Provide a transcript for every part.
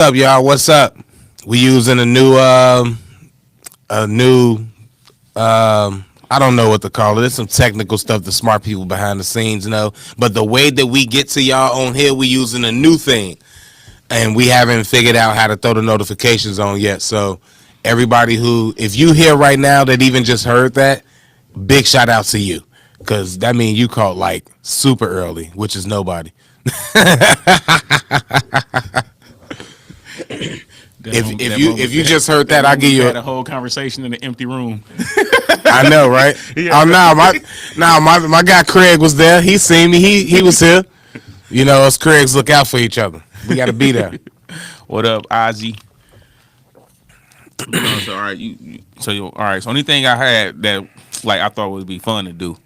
Up, y'all? What's up? We using a new I don't know what to call it. It's some technical stuff the smart people behind the scenes know. But the way that we get to y'all on here, we using a new thing, and we haven't figured out how to throw the notifications on yet. So everybody who, if you here right now that even just heard that, big shout out to you, because that means you caught like super early, which is nobody. If you just heard that, I'll give you had a whole conversation in an empty room. I know, right? Yeah. Oh no, my guy Craig was there. He seen me. He was here. You know, us Craigs look out for each other. We got to be there. What up, Ozzy? So, all right, all right. So, only thing I had that like I thought would be fun to do.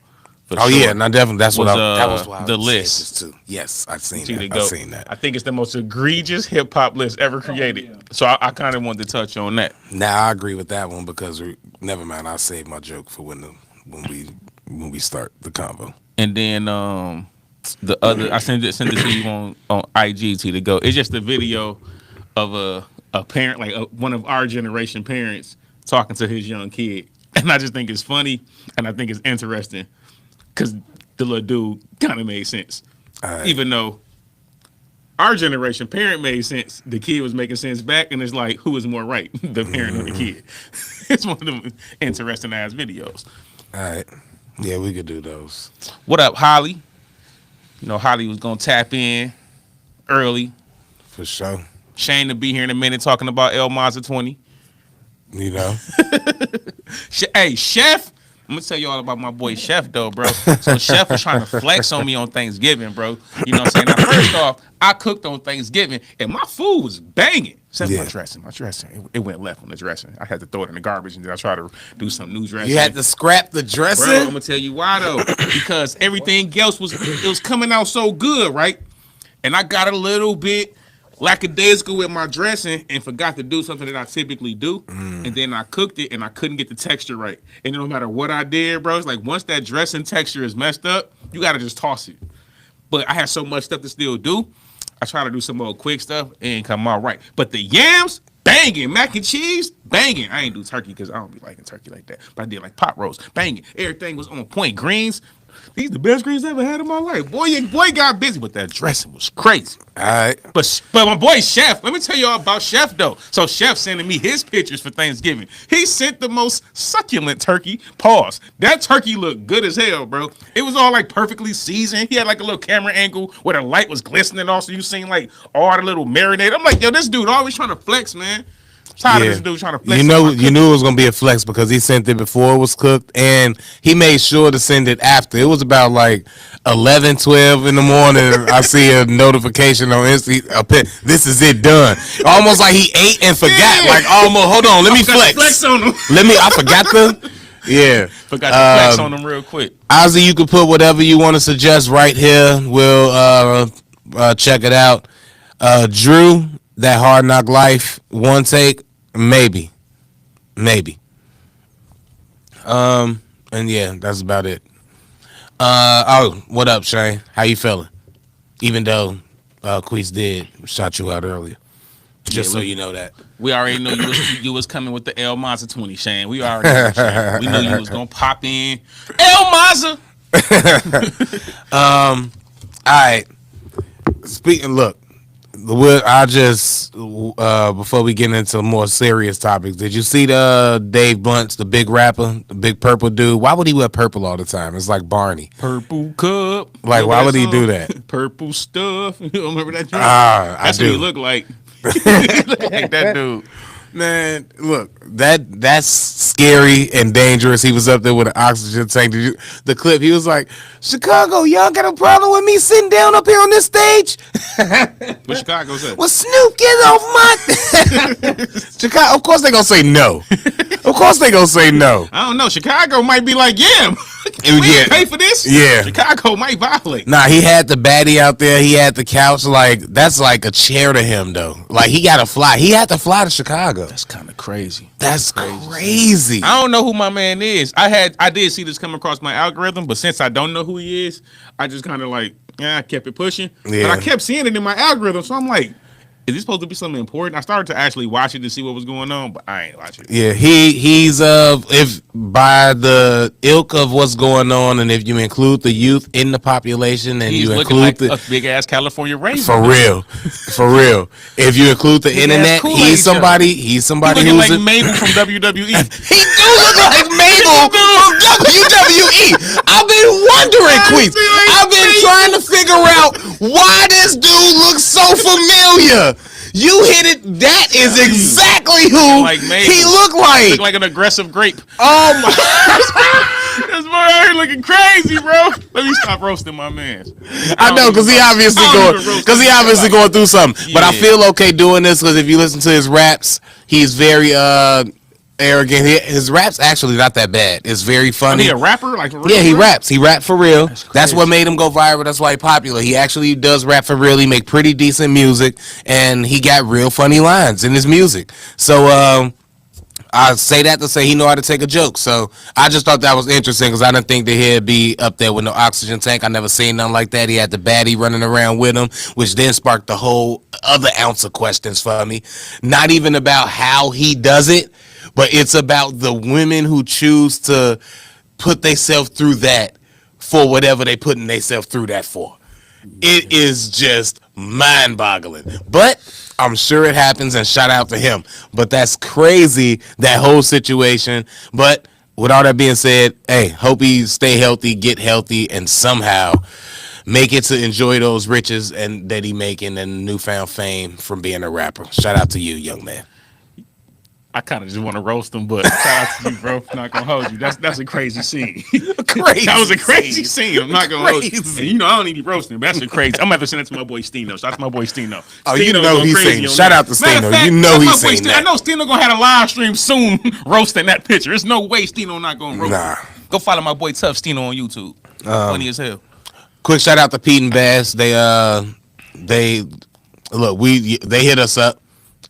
Oh sure. Yeah, no, definitely. That's what that was why the list too. Yes, I've seen that. I think it's the most egregious hip hop list ever created. Yeah. So I kind of wanted to touch on that. Now I agree with that one because never mind. I'll save my joke for when we start the convo. And then the other, I sent it to you on IG to go. It's just a video of a parent, like one of our generation parents talking to his young kid, and I just think it's funny and I think it's interesting. Because the little dude kind of made sense. Even though our generation parent made sense, the kid was making sense back, and it's like, who is more right, the parent or the kid? It's one of them interesting ass videos. All right. Yeah, we could do those. What up, Holly? You know, Holly was going to tap in early. For sure. Shane to be here in a minute talking about El Mazda 20. You know? Hey, Chef. I'm gonna tell you all about my boy Chef though, bro. So Chef was trying to flex on me on Thanksgiving, bro. You know what I'm saying? Now, first off, I cooked on Thanksgiving and my food was banging. Except my dressing. It went left on the dressing. I had to throw it in the garbage and then I tried to do some new dressing. You had to scrap the dressing? Bro, I'm gonna tell you why though. Because everything else was coming out so good, right? And I got a little bit lackadaisical with my dressing and forgot to do something that I typically do. And then I cooked it and I couldn't get the texture right. And no matter what I did, bro, it's like once that dressing texture is messed up, you got to just toss it. But I had so much stuff to still do. I try to do some more quick stuff. It ain't come out right. But the yams, banging. Mac and cheese, banging. I ain't do turkey because I don't be liking turkey like that. But I did like pot roast, banging. Everything was on point. Greens. These the best greens I ever had in my life. Boy got busy, but that dressing was crazy. All right. But my boy Chef, let me tell you all about Chef though. So Chef sending me his pictures for Thanksgiving. He sent the most succulent turkey. Pause. That turkey looked good as hell, bro. It was all like perfectly seasoned. He had like a little camera angle where the light was glistening off, so you seen like all the little marinade. I'm like, yo, this dude always trying to flex, man. Tired of this dude trying to flex. You knew it was gonna be a flex because he sent it before it was cooked, and he made sure to send it after. It was about like 11, 12 in the morning. I see a notification on Insta. This is it done. Almost like he ate and forgot. Yeah. Like almost. Hold on, let me flex on him. I forgot the. Yeah, forgot to flex on him real quick. Ozzy, you can put whatever you want to suggest right here. We'll check it out. Drew. That Hard Knock Life, one take, maybe. And yeah, that's about it. What up, Shane? How you feeling? Even though Quis did shot you out earlier. Just so you know that. We already know you was coming with the El Mazda 20, Shane. We already know, Shane. We knew you was gonna pop in. El Mazda! All right. Look. I just before we get into more serious topics, did you see the Dave Blunt's, the big rapper, the big purple dude? Why would he wear purple all the time? It's like Barney. Purple cup. Like, why would he do that? Purple stuff. You don't remember that? That's what he looked like. Like that dude. Man, look, that's scary and dangerous. He was up there with an oxygen tank. The clip, he was like, Chicago, y'all got a problem with me sitting down up here on this stage? What Chicago said? Well, Snoop, get off my... Chicago, of course they gonna say no. Of course they gonna say no. I don't know. Chicago might be like, yeah, we didn't pay for this. Yeah. Chicago might violate. Nah, he had the baddie out there. He had the couch. Like, that's like a chair to him, though. Like, he got to fly. He had to fly to Chicago. That's kind of crazy. That's crazy. I don't know who my man is. I did see this come across my algorithm, but since I don't know who he is, I just kind of like, I kept it pushing. Yeah. But I kept seeing it in my algorithm, so I'm like, is this supposed to be something important? I started to actually watch it to see what was going on, but I ain't watching it. Yeah, he's if by the ilk of what's going on, and if you include the youth in the population, and He's you looking include like a big ass California Raven. for real, for real. If you include the internet, Kool-Aid he's somebody. He's He somebody looking who's like Mabel from WWE. he do look like Mabel from WWE. I've been wondering, Quis. I've been trying to figure out why this dude looks so familiar. You hit it. That is exactly who Like Mabel. he looked like. Look like an aggressive grape. Oh my! This boy out here looking crazy, bro. Let me stop roasting my man. I know, because he obviously going through something. But I feel okay doing this because if you listen to his raps, he's very arrogant. His rap's actually not that bad. It's very funny. He a rapper? Like, yeah, he raps. He rap for real. That's what made him go viral. That's why he popular. He actually does rap for real. He make pretty decent music, and he got real funny lines in his music. So I say that to say he know how to take a joke. So I just thought that was interesting because I didn't think that he'd be up there with no oxygen tank. I never seen nothing like that. He had the baddie running around with him, which then sparked the whole other ounce of questions for me. Not even about how he does it, but it's about the women who choose to put themselves through that for whatever they putting themselves through that for. It is just mind-boggling. But I'm sure it happens, and shout out to him. But that's crazy, that whole situation. But with all that being said, hey, hope he stay healthy, get healthy, and somehow make it to enjoy those riches and that he making and newfound fame from being a rapper. Shout out to you, young man. I kind of just want to roast him, but shout out to you, bro. Not gonna hold you. That's a crazy scene. Crazy. That was a crazy scene. I'm not gonna hold you. Crazy. And you know I don't need you roasting. But that's a crazy. I'm gonna have to send it to my boy Stino. Shout out to my boy Stino. Oh, you Stino know going he's crazy seen. on Shout that. out to Matter Stino. of fact, You know my he's boy seen Stino- that. I know Stino gonna have a live stream soon roasting that picture. There's no way Stino not gonna roast. Nah. Him. Go follow my boy Tough Stino on YouTube. Funny as hell. Quick shout out to Pete and Bass. They hit us up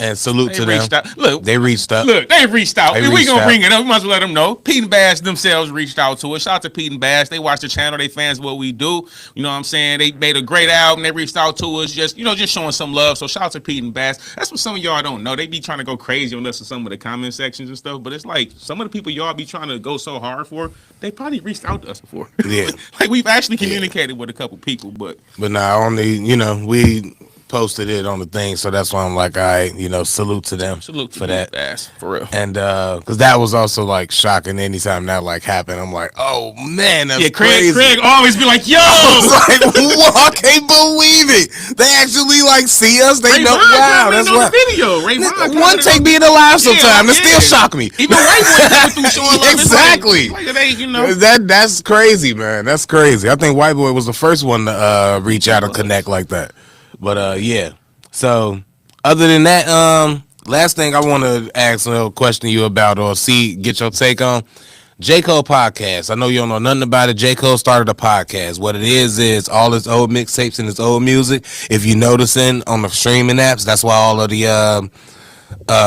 and salute They to them. reached out. Look, They reached up. Look, they reached out. They We reached gonna out. bring it up. We might as well let them know. Pete and Bass themselves reached out to us. Shout out to Pete and Bass. They watch the channel. They fans of what we do. You know what I'm saying? They made a great album. They reached out to us, just showing some love. So shout out to Pete and Bass. That's what some of y'all don't know. They be trying to go crazy on us in some of the comment sections and stuff. But it's like some of the people y'all be trying to go so hard for, they probably reached out to us before. Yeah. Like we've actually communicated with a couple people, but Nah, only, we posted it on the thing, so that's why I'm like, all right, salute to them salute to for Pete and that. Bass, for real. And because that was also like shocking. Anytime that like happened, I'm like, oh man, that's crazy. Craig always be like, yo, I was like, whoa, I can't believe it. They actually like see us. They know. Wow, that's what. what. The video. Ray Vaughn One take being alive sometime. It still shock me. Even white boys going through showing love. Exactly. Like they, That's crazy, man. That's crazy. I think White Boy was the first one to reach out and connect like that. But yeah. So other than that, last thing I want to ask a question you about or get your take on J. Cole podcast. I know you don't know nothing about it. J. Cole started a podcast. What it is all his old mixtapes and his old music. If you noticing on the streaming apps, that's why all of the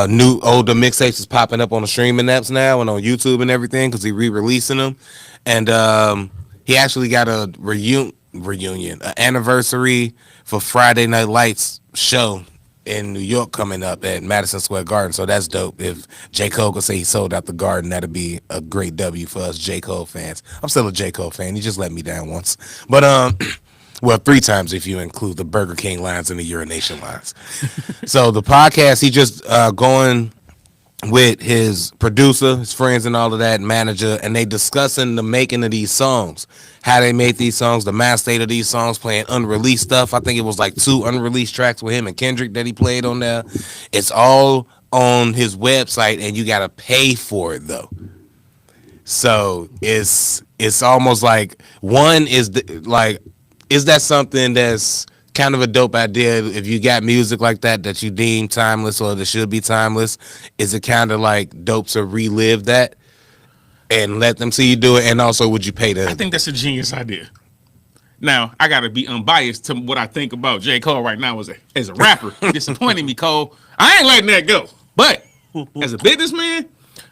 new older mixtapes is popping up on the streaming apps now and on YouTube and everything because he re-releasing them. And he actually got a reunion, an anniversary for Friday Night Lights show in New York coming up at Madison Square Garden. So that's dope. If J. Cole could say he sold out the Garden, that'd be a great W for us J. Cole fans. I'm still a J. Cole fan. He just let me down once. But well, 3 times if you include the Burger King lines and the urination lines. So the podcast, he just going with his producer, his friends and all of that, manager, and they discussing the making of these songs, how they made these songs, the master state of these songs, playing unreleased stuff. I think it was like 2 unreleased tracks with him and Kendrick that he played on there. It's all on his website, and you got to pay for it, though. So it's almost like, one is is that something that's kind of a dope idea if you got music like that you deem timeless or that should be timeless? Is it kind of like dope to relive that and let them see you do it? And also, would you pay them? I think that's a genius idea. Now, I got to be unbiased to what I think about J. Cole right now as a rapper. Disappointing me, Cole. I ain't letting that go. But as a businessman,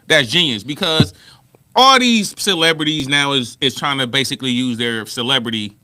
that's genius because all these celebrities now is trying to basically use their celebrity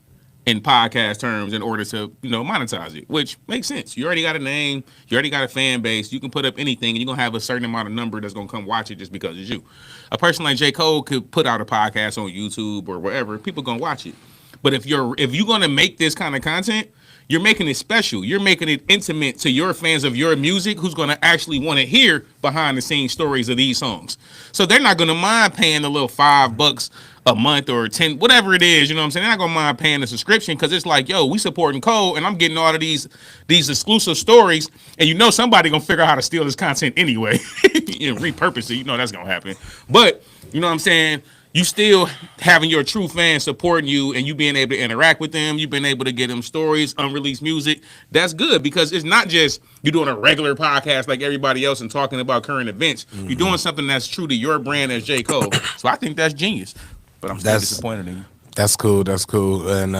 in podcast terms in order to, monetize it, which makes sense. You already got a name, you already got a fan base, you can put up anything and you're gonna have a certain amount of number that's gonna come watch it just because it's you. A person like J. Cole could put out a podcast on YouTube or wherever, people gonna watch it. But if you're gonna make this kind of content, you're making it special. You're making it intimate to your fans of your music who's going to actually want to hear behind the scenes stories of these songs. So they're not going to mind paying a little $5 a month or 10, whatever it is, you know what I'm saying? They're not going to mind paying the subscription because it's like, yo, we supporting Cole and I'm getting all of these exclusive stories, and somebody going to figure out how to steal this content anyway. Repurpose it, that's going to happen. But, you know what I'm saying? You still having your true fans supporting you and you being able to interact with them, you've been able to get them stories, unreleased music. That's good because it's not just you doing a regular podcast like everybody else and talking about current events. Mm-hmm. You're doing something that's true to your brand as J. Cole. So I think that's genius. But I'm still disappointed in you. That's cool. That's cool. And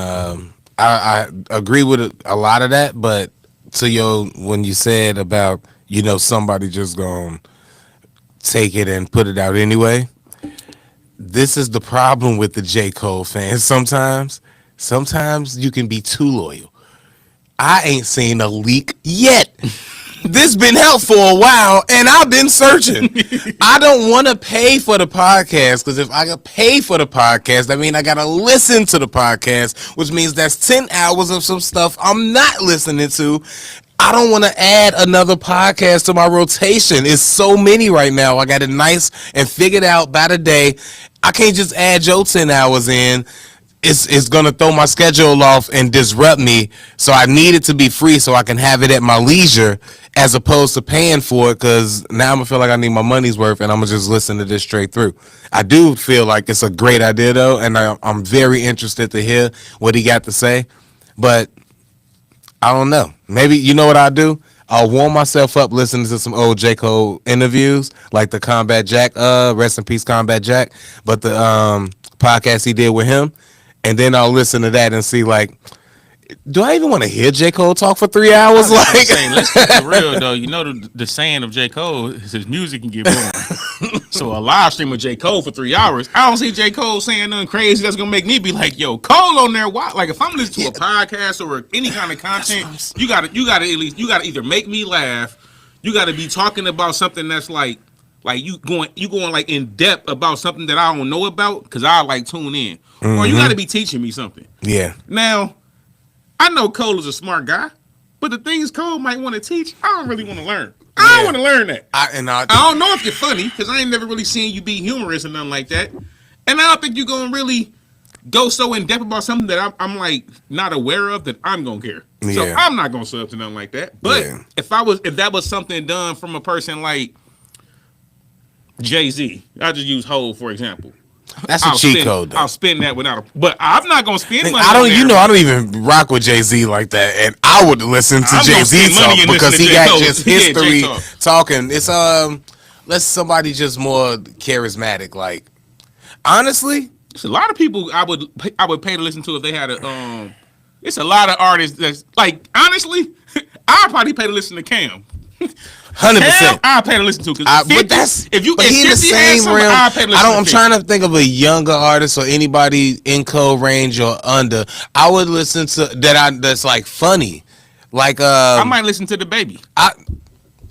I agree with a lot of that. But when you said about, somebody just going to take it and put it out anyway. This is the problem with the J. Cole fans. Sometimes you can be too loyal. I ain't seen a leak yet. This been out for a while, and I've been searching. I don't want to pay for the podcast, because if I could pay for the podcast, that means I got to listen to the podcast, which means that's 10 hours of some stuff I'm not listening to. I don't want to add another podcast to my rotation. It's so many right now. I got it nice and figured out by the day. I can't just add your 10 hours in. It's going to throw my schedule off and disrupt me. So I need it to be free so I can have it at my leisure as opposed to paying for it, because now I'm going to feel like I need my money's worth and I'm going to just listen to this straight through. I do feel like it's a great idea, though, and I'm very interested to hear what he got to say. But I don't know. Maybe, you know what I'll do? I'll warm myself up listening to some old J. Cole interviews, like the Combat Jack, rest in peace, Combat Jack, but the podcast he did with him, and then I'll listen to that and see, like, do I even want to hear J. Cole talk for 3 hours? Like, let's keep it real, though. The saying of J. Cole is his music can get boring. So a live stream of J. Cole for 3 hours, I don't see J. Cole saying nothing crazy that's gonna make me be like, yo, Cole on there. Why? Like, if I'm listening to a podcast or any kind of content, you gotta either make me laugh, you gotta be talking about something that's like you going like in depth about something that I don't know about, because I like tune in, or you gotta be teaching me something. Yeah. Now, I know Cole is a smart guy, but the things Cole might want to teach, I don't really want to learn. I don't want to learn that. I don't know if you're funny, because I ain't never really seen you be humorous or nothing like that. And I don't think you're going to really go so in depth about something that I'm like not aware of that I'm going to care. Yeah. So I'm not going to sub to nothing like that. But if that was something done from a person like Jay-Z, I'll just use Hov for example. That's a cheat code, though. I'll spend that without but I'm not gonna spend money. I don't even rock with Jay-Z like that, and I would listen to Jay-Z talk because he got just history talking. It's let's somebody just more charismatic. Like, honestly, it's a lot of people I would pay to listen to if they had a It's a lot of artists that's like, honestly, I'd probably pay to listen to Cam. 100%. I'll pay to listen to, because if he in the same realm. I'm trying to think of a younger artist or anybody in Cole range or under. I would listen to that's like funny, like I might listen to the Baby.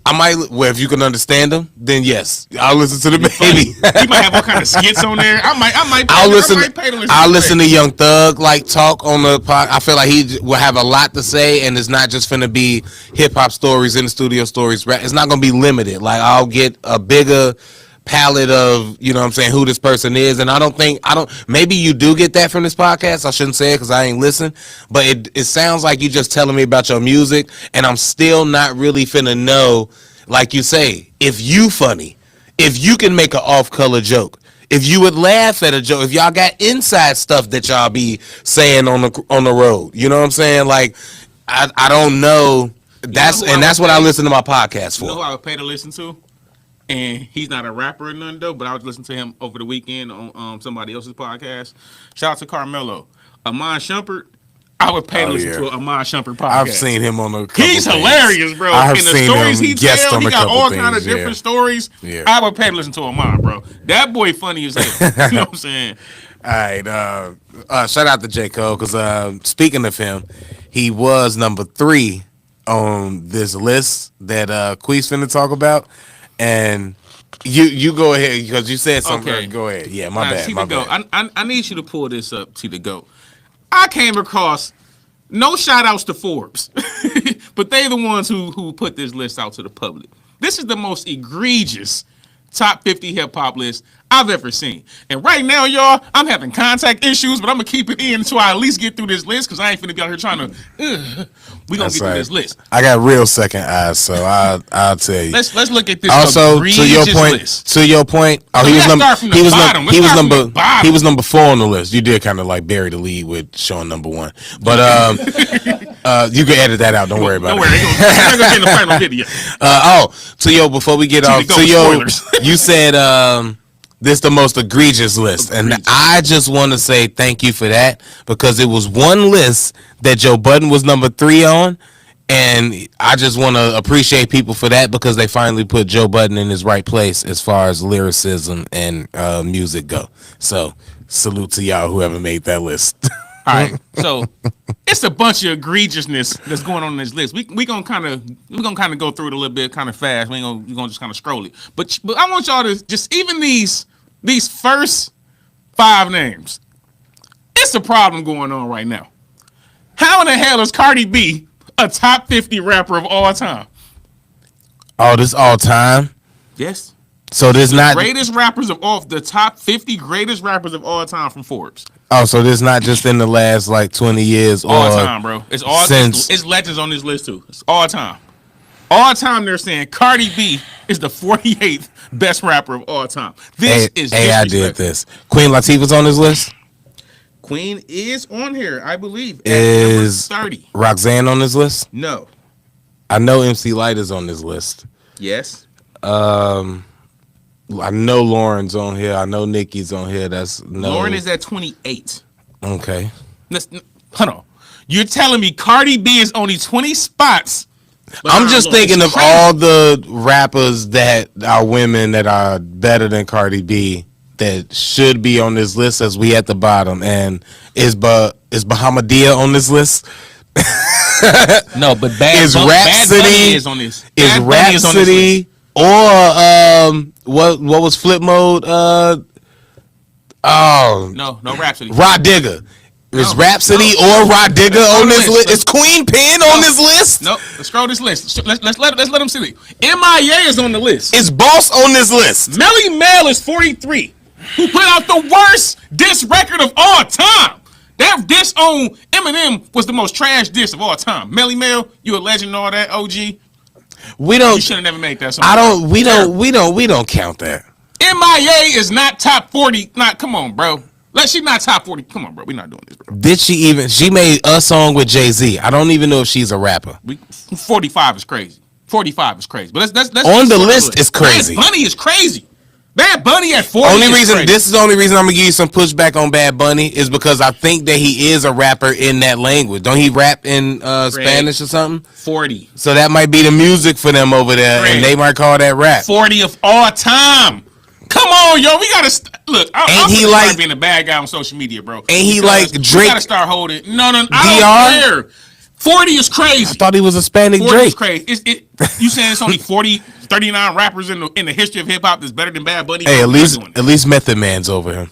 I might. Well, if you can understand them, then yes, I'll listen to the Baby. He might have all kind of skits on there. I'll listen to Young Thug talk on the pod. I feel like he will have a lot to say, and it's not just going to be hip hop stories, in the studio stories. It's not going to be limited. Like, I'll get a bigger palette of, you know what I'm saying, who this person is. And maybe you do get that from this podcast. I shouldn't say it because I ain't listen, but it sounds like you just telling me about your music, and I'm still not really finna know, like you say, if you funny, if you can make an off-color joke, if you would laugh at a joke, if y'all got inside stuff that y'all be saying on the road. You know what I'm saying? Like, I don't know. That's what I listen to my podcast for. You know who I would pay to listen to? And he's not a rapper or none, though, but I was listening to him over the weekend on somebody else's podcast. Shout out to Carmelo. Amon Shumpert, I would pay to listen to an Amon Shumpert podcast. I've seen him on a couple He's things. Hilarious, bro. I have seen him he got all kind of different stories. Yeah. I would pay to listen to Amon, bro. That boy funny as hell. You know what I'm saying? All right. Shout out to J. Cole because speaking of him, he was number 3 on this list that Quis finna talk about, and you go ahead because you said something. Okay. Go ahead. Yeah, my bad. My bad. I need you to pull this up. See the goat. I came across no shout outs to Forbes, but they the ones who put this list out to the public. This is the most egregious top 50 hip hop list I've ever seen. And right now, y'all, I'm having contact issues, but I'm gonna keep it in until I at least get through this list because I ain't finna be out here trying to. We gonna get through this list. I got real second eyes, so I'll tell you. Let's look at this. Also, egregious list. To your point. Oh, he was number 4 on the list. You did kind of like bury the lead with showing number 1, but you can edit that out. Don't worry about it. Don't worry. It's gonna get in the final video. Before we get off, you said this the most egregious list, and I just want to say thank you for that because it was one list that Joe Budden was number 3 on, and I just want to appreciate people for that because they finally put Joe Budden in his right place as far as lyricism and music go. So salute to y'all whoever made that list. All right, so it's a bunch of egregiousness that's going on this list. We gonna kind of go through it a little bit kind of fast. We're gonna just kind of scroll it. But I want y'all to just even these first 5 names. It's a problem going on right now. How in the hell is Cardi B a top 50 rapper of all time? Oh, this all time? Yes. So there's not greatest rappers of all the top 50 greatest rappers of all time from Forbes. Oh, so this not just in the last like 20 years or all time, bro. It's all since it's legends on this list too. It's all time. All time they're saying Cardi B is the 48th best rapper of all time. This is I did this. Queen Latifah's on this list? Queen is on here, I believe. Is number 30. Roxanne on this list? No. I know MC Lyte is on this list. Yes. I know Lauren's on here. I know Nikki's on here. Lauren is at 28. Okay. Hold on. You're telling me Cardi B is only 20 spots? I'm just thinking of all the rappers that are women that are better than Cardi B that should be on this list as we at the bottom. And is Bahamadia on this list? No, but Bad Bunny is on this. Is Rhapsody or what was Flip Mode? No Rhapsody. Rod Digger. Is Rhapsody or Rod Digger on this list? Is Queen Pen on this list? No, let's scroll this list. Let's let them see it. MIA is on the list. Is Boss on this list? Melly Mel is 43. Who put out the worst diss record of all time? That diss on Eminem was the most trash diss of all time. Melly Mel, you a legend and all that, OG. You should have never made that song. We don't count that. MIA is not top 40. Come on, bro. She's not top 40. Come on, bro. We're not doing this, bro. Did she even? She made a song with Jay-Z. I don't even know if she's a rapper. 45 is crazy. 45 is crazy. But that's on the list is crazy. Bad Bunny is crazy. Bad Bunny at 40 This is the only reason I'm going to give you some pushback on Bad Bunny is because I think that he is a rapper in that language. Don't he rap in Spanish or something? 40. So that might be the music for them over there, and they might call that rap. 40 of all time. Come on, yo, we gotta look. I'm start being a bad guy on social media, bro. Ain't he like Drake? We gotta start holding. No, I don't care. 40 is crazy. I thought he was Hispanic 40 Drake. Is crazy. You saying it's only 39 rappers in the history of hip hop that's better than Bad Bunny? Hey, at least Method Man's over him.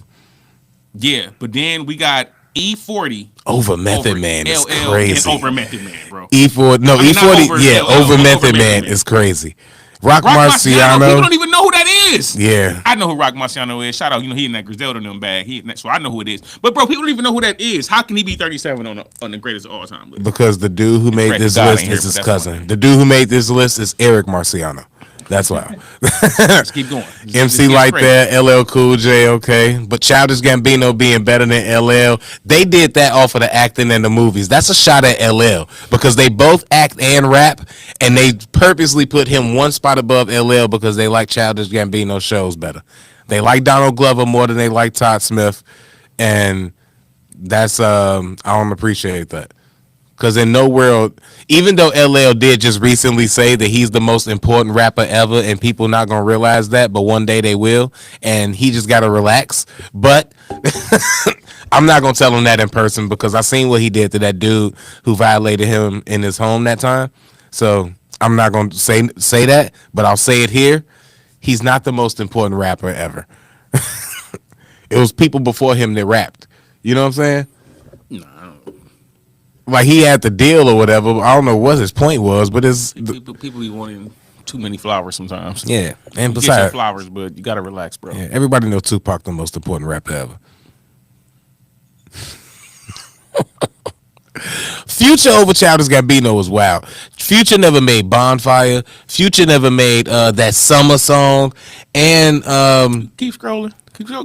Yeah, but then we got E40 over Method Man is LL crazy. Over Method Man, bro. E40, over Method Man is crazy. Rock Marciano. People don't even know who that is. Yeah. I know who Rock Marciano is. Shout out, he in that Griselda and them bag. So I know who it is. But bro, people don't even know who that is. How can he be 37 on the greatest of all time list? Because the dude who made this list is his cousin. The dude who made this list is Eric Marciano. That's why. Let's keep going. MC Lyte there, LL Cool J, okay. But Childish Gambino being better than LL, they did that off of the acting and the movies. That's a shot at LL because they both act and rap, and they purposely put him one spot above LL because they like Childish Gambino shows better. They like Donald Glover more than they like Todd Smith, and that's I don't appreciate that. Because in no world, even though LL did just recently say that he's the most important rapper ever, and people not gonna realize that, but one day they will, and he just gotta relax. But I'm not gonna tell him that in person because I seen what he did to that dude who violated him in his home that time. So I'm not gonna say that, but I'll say it here. He's not the most important rapper ever. It was people before him that rapped. You know what I'm saying? No, I don't. Like he had the deal or whatever. I don't know what his point was, but it's People be wanting too many flowers sometimes. yeah. And You get your besides, flowers, but you gotta relax, bro. yeah, everybody knows Tupac the most important rapper ever. Future over Childish Gambino was wild. Future never made Bonfire. Future never made that summer song. And Keep scrolling.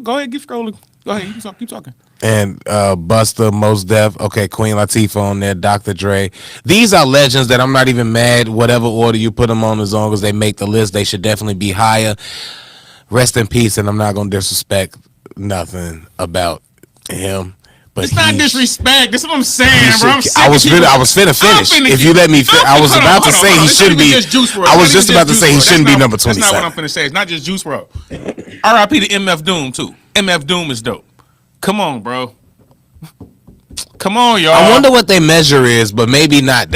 Go ahead, keep scrolling. Go ahead, keep talking. And Busta, Mos Def, okay, Queen Latifah on there, Dr. Dre. These are legends that I'm not even mad. Whatever order you put them on, as long as they make the list, they should definitely be higher. Rest in peace, and I'm not gonna disrespect nothing about him. But It's not disrespect. That's what I'm saying, bro. I'm sick I was of people- finna finish. If you let me, I was about to say he shouldn't be. I was just about to say he shouldn't be number 27. That's not what I'm finna say. It's not just Juice WRLD. R.I.P. to MF Doom too. MF Doom is dope. Come on, bro. Come on, y'all. I wonder what their measure is, but maybe not.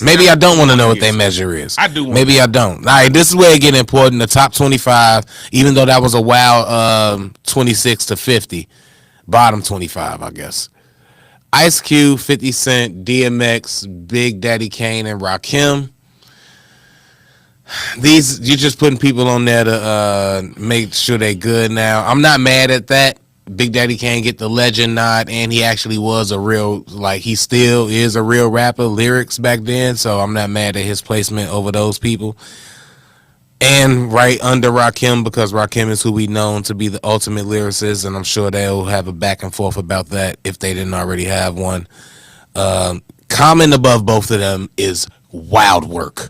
Maybe I don't want to know what their measure is. I do. Maybe I don't. All right, this is where it get important. The top 25, even though that was a wild 26 to 50, bottom 25, I guess. Ice Cube, 50 Cent, DMX, Big Daddy Kane, and Rakim. These, you're just putting people on there to make sure they good now. I'm not mad at that. Big Daddy Kane get the legend nod, and he actually was a real, like, he still is a real rapper, lyrics back then, so I'm not mad at his placement over those people. And right under Rakim, because Rakim is who we known to be the ultimate lyricist, and I'm sure they'll have a back and forth about that if they didn't already have one. Common above both of them is Wild Work.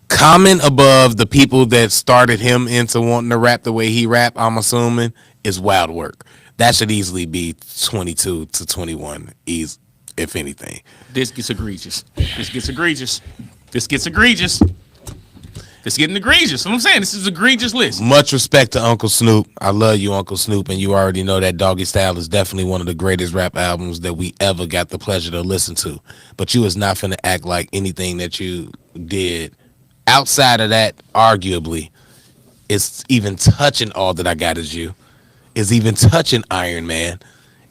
Common above the people that started him into wanting to rap the way he rap, I'm assuming, is Wild Work. That should easily be 22 to 21, if anything. This gets egregious. This gets egregious. This gets egregious. It's getting egregious. What I'm saying, this is an egregious list. Much respect to Uncle Snoop. I love you, Uncle Snoop, and you already know that Doggy Style is definitely one of the greatest rap albums that we ever got the pleasure to listen to. But you is not finna act like anything that you did outside of that, arguably, is even touching All That I Got Is You, is even touching Iron Man.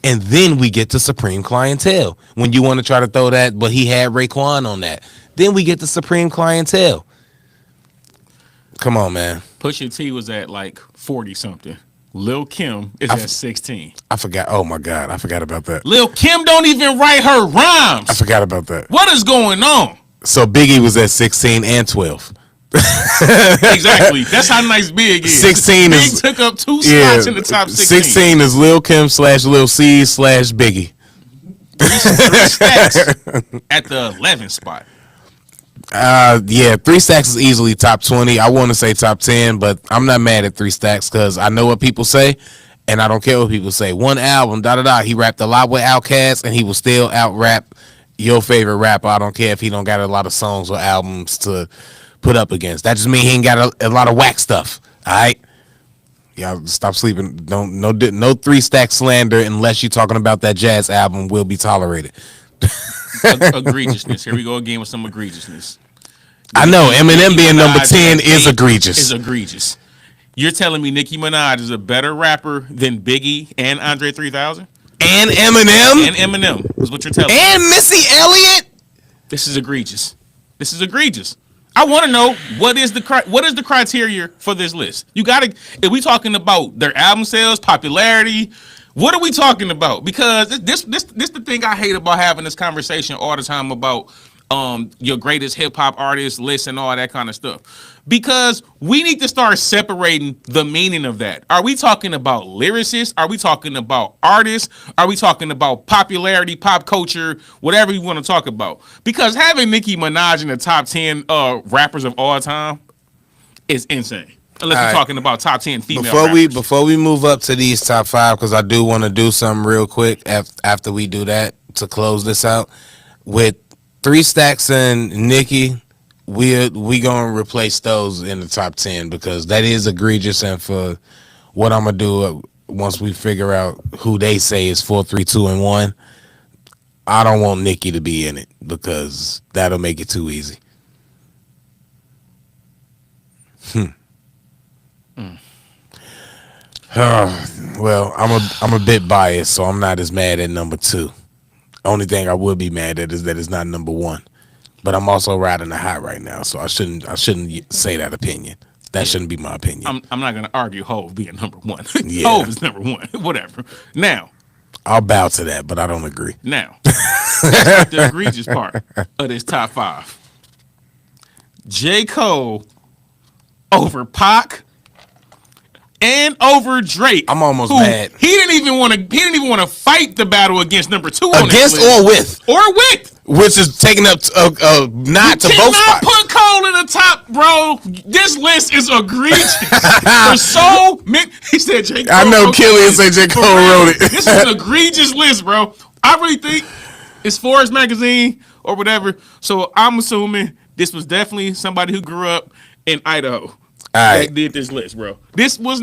And then we get to Supreme Clientele. When you want to try to throw that, but he had Raekwon on that. Then we get to Supreme Clientele. Come on, man. Pusha T was at like 40 something. Lil Kim is at 16. I forgot. Oh my God, I forgot about that. Lil Kim don't even write her rhymes. I forgot about that. What is going on? So Biggie was at 16 and 12. Exactly. That's how nice Big is. 16 Big is took up 2 slots in the top 16. 16 is Lil Kim / Lil C / Biggie. 3 stacks at the 11th spot. Yeah, 3 Stacks is easily top 20. I want to say top 10, but I'm not mad at 3 Stacks because I know what people say, and I don't care what people say. One album, He rapped a lot with Outkast, and he will still out-rap your favorite rapper. I don't care if he don't got a lot of songs or albums to put up against. That just means he ain't got a lot of whack stuff. All right? Y'all stop sleeping. No 3 Stack slander unless you're talking about that jazz album will be tolerated. Egregiousness. Here we go again with some egregiousness. I know Eminem being number 10 is egregious. Is egregious. You're telling me Nicki Minaj is a better rapper than Biggie and Andre 3000? And Eminem? And Eminem is what you're telling me. And Missy Elliott? This is egregious. This is egregious. I want to know what is the criteria for this list. You got to. Are we talking about their album sales, popularity? What are we talking about? Because this the thing I hate about having this conversation all the time about your greatest hip hop artist list and all that kind of stuff. Because we need to start separating the meaning of that. Are we talking about lyricists? Are we talking about artists? Are we talking about popularity, pop culture, whatever you want to talk about? Because having Nicki Minaj in the top 10 rappers of all time is insane. Unless we're talking about top 10 female rappers. Before we move up to these top 5, because I do want to do something real quick after we do that to close this out with 3 Stacks and Nicki, we gonna replace those in the top 10 because that is egregious. And for what I'm gonna do once we figure out who they say is 4, 3, 2, and 1, I don't want Nicki to be in it because that'll make it too easy. Well, I'm a bit biased, so I'm not as mad at number 2. Only thing I would be mad at is that it's not number 1. But I'm also riding the hot right now, so I shouldn't say that opinion. That shouldn't be my opinion. I'm not gonna argue Hove being number 1. Yeah. Hove is number 1. Whatever. Now, I'll bow to that, but I don't agree. Now, that's not the egregious part of this top 5. J. Cole over Pac and over Drake. I'm almost mad. He didn't even want to fight the battle against number 2 on against this list. or with. Which is taking up not to both spots. Put Cole in the top, bro. This list is egregious. For so many, he said J. Cole. I know Killian said J. Cole wrote it. This is an egregious list, bro. I really think it's Forbes magazine or whatever. So I'm assuming this was definitely somebody who grew up in Idaho. That did this list, bro. This was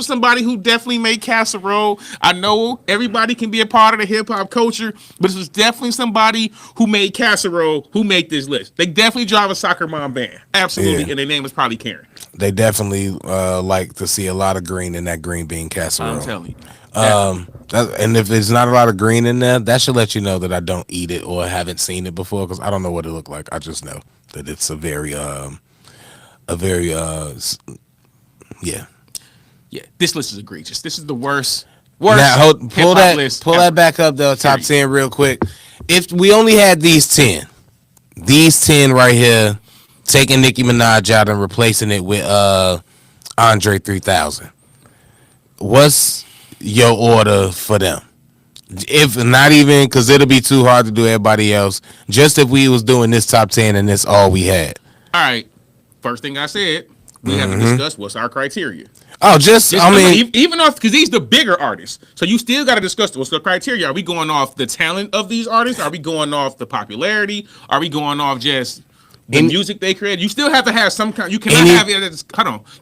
somebody who definitely made casserole. I know everybody can be a part of the hip hop culture, but this was definitely somebody who made casserole who made this list. They definitely drive a soccer mom band. Absolutely. Yeah. And their name is probably Karen. They definitely like to see a lot of green in that green bean casserole. I'm telling you. And if there's not a lot of green in there, that should let you know that I don't eat it or haven't seen it before because I don't know what it looked like. I just know that it's a very yeah. This list is egregious. This is the worst. Now pull that back up though. Top 10 real quick. If we only had these 10 right here, taking Nicki Minaj out and replacing it with Andre 3000, what's your order for them? If not even, because it'll be too hard to do everybody else. Just if we was doing this top 10 and this all we had. All right. First thing I said, we have to discuss what's our criteria. Oh, even off because these the bigger artists, so you still got to discuss what's the criteria. Are we going off the talent of these artists? Are we going off the popularity? Are we going off just the music they created? You still have to have some kind. You cannot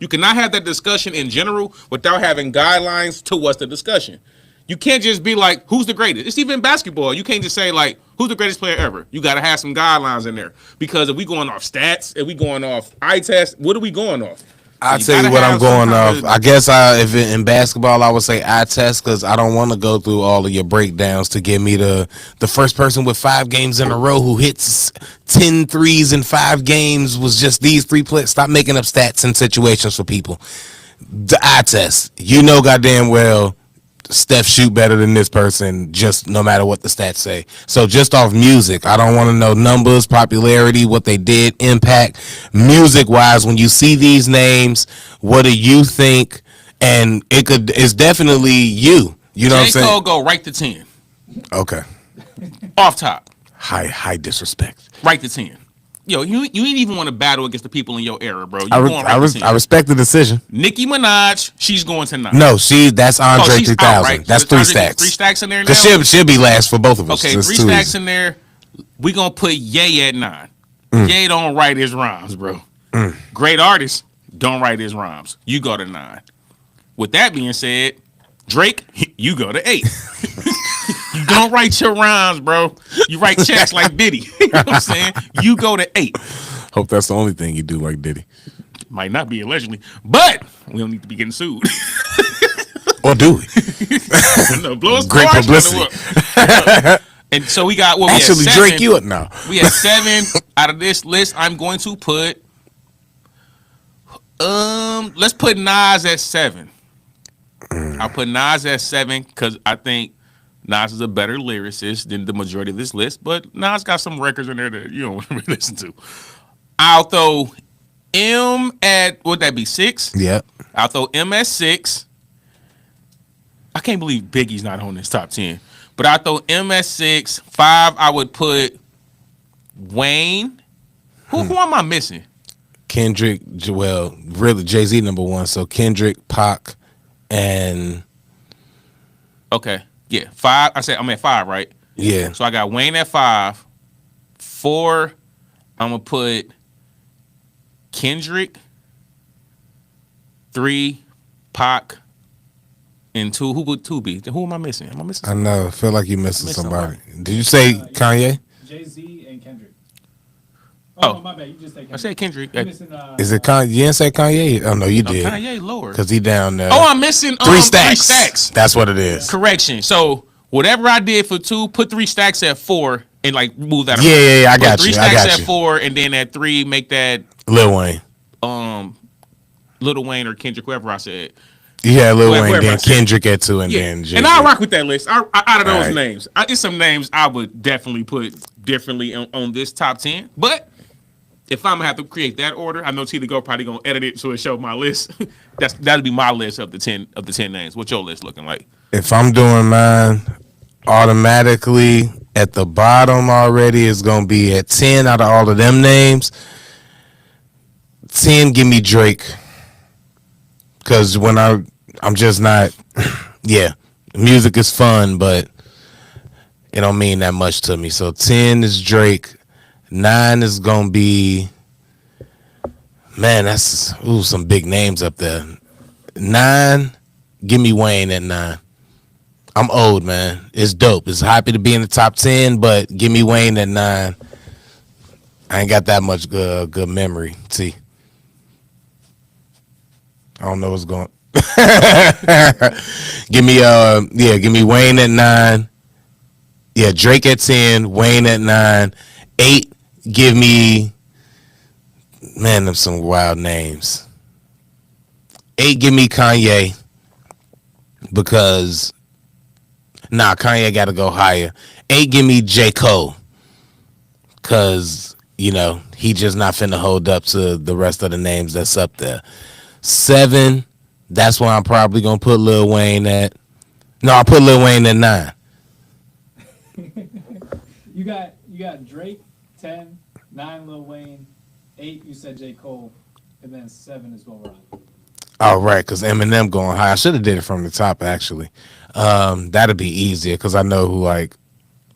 You cannot have that discussion in general without having guidelines to what's the discussion. You can't just be like, who's the greatest? It's even basketball. You can't just say like, who's the greatest player ever? You got to have some guidelines in there because if we going off stats, if we going off eye test, what are we going off? I'll tell you what I'm going off. I guess if in basketball, I would say eye test because I don't want to go through all of your breakdowns to give me the first person with 5 games in a row who hits 10 threes in 5 games was just these 3 players. Stop making up stats and situations for people. The eye test. You know goddamn well Steph shoot better than this person, just no matter what the stats say. So just off music, I don't want to know numbers, popularity, what they did, impact. Music-wise, when you see these names, what do you think? And it's definitely you. You know what I'm saying? J. Cole go right to 10. Okay. Off top. High disrespect. Right to 10. Yo, you ain't even want to battle against the people in your era, bro. I respect the decision. Nicki Minaj, she's going to 9. No, that's Andre 3000. Out, right? That's 3 stacks. 3 stacks in there now? Because she'll be last for both of us. Okay, 3 stacks in there. We going to put Ye at 9. Ye don't write his rhymes, bro. Great artist, don't write his rhymes. You go to 9. With that being said, Drake, you go to 8. You don't write your rhymes, bro. You write checks like Diddy. You know what I'm saying? You go to 8. Hope that's the only thing you do like Diddy. Might not be allegedly, but we don't need to be getting sued. Or do we? No, blow us great publicity. And so we got actually Drake you up now. We had 7 out of this list. I'm going to put let's put Nas at 7. I'll put Nas at 7 because I think Nas is a better lyricist than the majority of this list, but Nas got some records in there that you don't want to really listen to. I'll throw M at, would that be 6? Yeah. I'll throw M at 6. I can't believe Biggie's not on this top 10, but I'll throw M at 6. 5, I would put Wayne. Who am I missing? Kendrick, well, really Jay-Z number 1, so Kendrick, Pac, and okay. Yeah, 5. I'm at 5, right? Yeah. So I got Wayne at 5. 4, I'm gonna put Kendrick. 3, Pac. And 2, who would 2 be? Who am I missing? Am I missing I somebody? know. I feel like you're missing Missing somebody. Did you say Kanye? Jay-Z and Kendrick. Oh. No, my bad. You just said Kendrick. I said Kendrick. You're missing, Is it Kanye? You didn't say Kanye? Oh no, you No, did. Kanye lower. Cause he down there. Oh, I'm missing 3 stacks. 3 stacks. That's what it is. Correction. So whatever I did for 2, put 3 stacks at 4 and like move that. Yeah, around. yeah, yeah. I Put got 3 you. I stacks got at you. 4, and then at 3 make that Lil Wayne. Lil Wayne or Kendrick, whoever I said. You had Lil Whoever Wayne, I then said. Kendrick at 2, and Yeah, then Jay-Z. and I rock with that list. Out of those Right. names, it's some names I would definitely put differently on this top 10. But if I'm gonna have to create that order, I know T to go probably gonna edit it so it show my list. That'd be my list of the 10 names. What's your list looking like? If I'm doing mine, automatically at the bottom already is gonna be at 10 out of all of them names. 10, give me Drake. Cause when I'm just not, yeah, music is fun, but it don't mean that much to me. So 10 is Drake. 9 is gonna be, man, that's some big names up there. 9, give me Wayne at 9. I'm old, man. It's dope. It's happy to be in the top 10, but give me Wayne at 9. I ain't got that much good memory. See, I don't know what's going. give me Wayne at 9. Yeah, Drake at 10, Wayne at 9. 8, give me, man, them some wild names. 8, give me Kanye, because Kanye got to go higher. 8, give me J. Cole, because, he just not finna hold up to the rest of the names that's up there. 7, that's why I'm probably going to put Lil Wayne at, I'll put Lil Wayne at 9. You got Drake, 10, 9 Lil Wayne, 8 you said J. Cole, and then 7 is what we're on. Oh, right, because Eminem going high. I should have did it from the top, actually. That'd be easier, because I know who,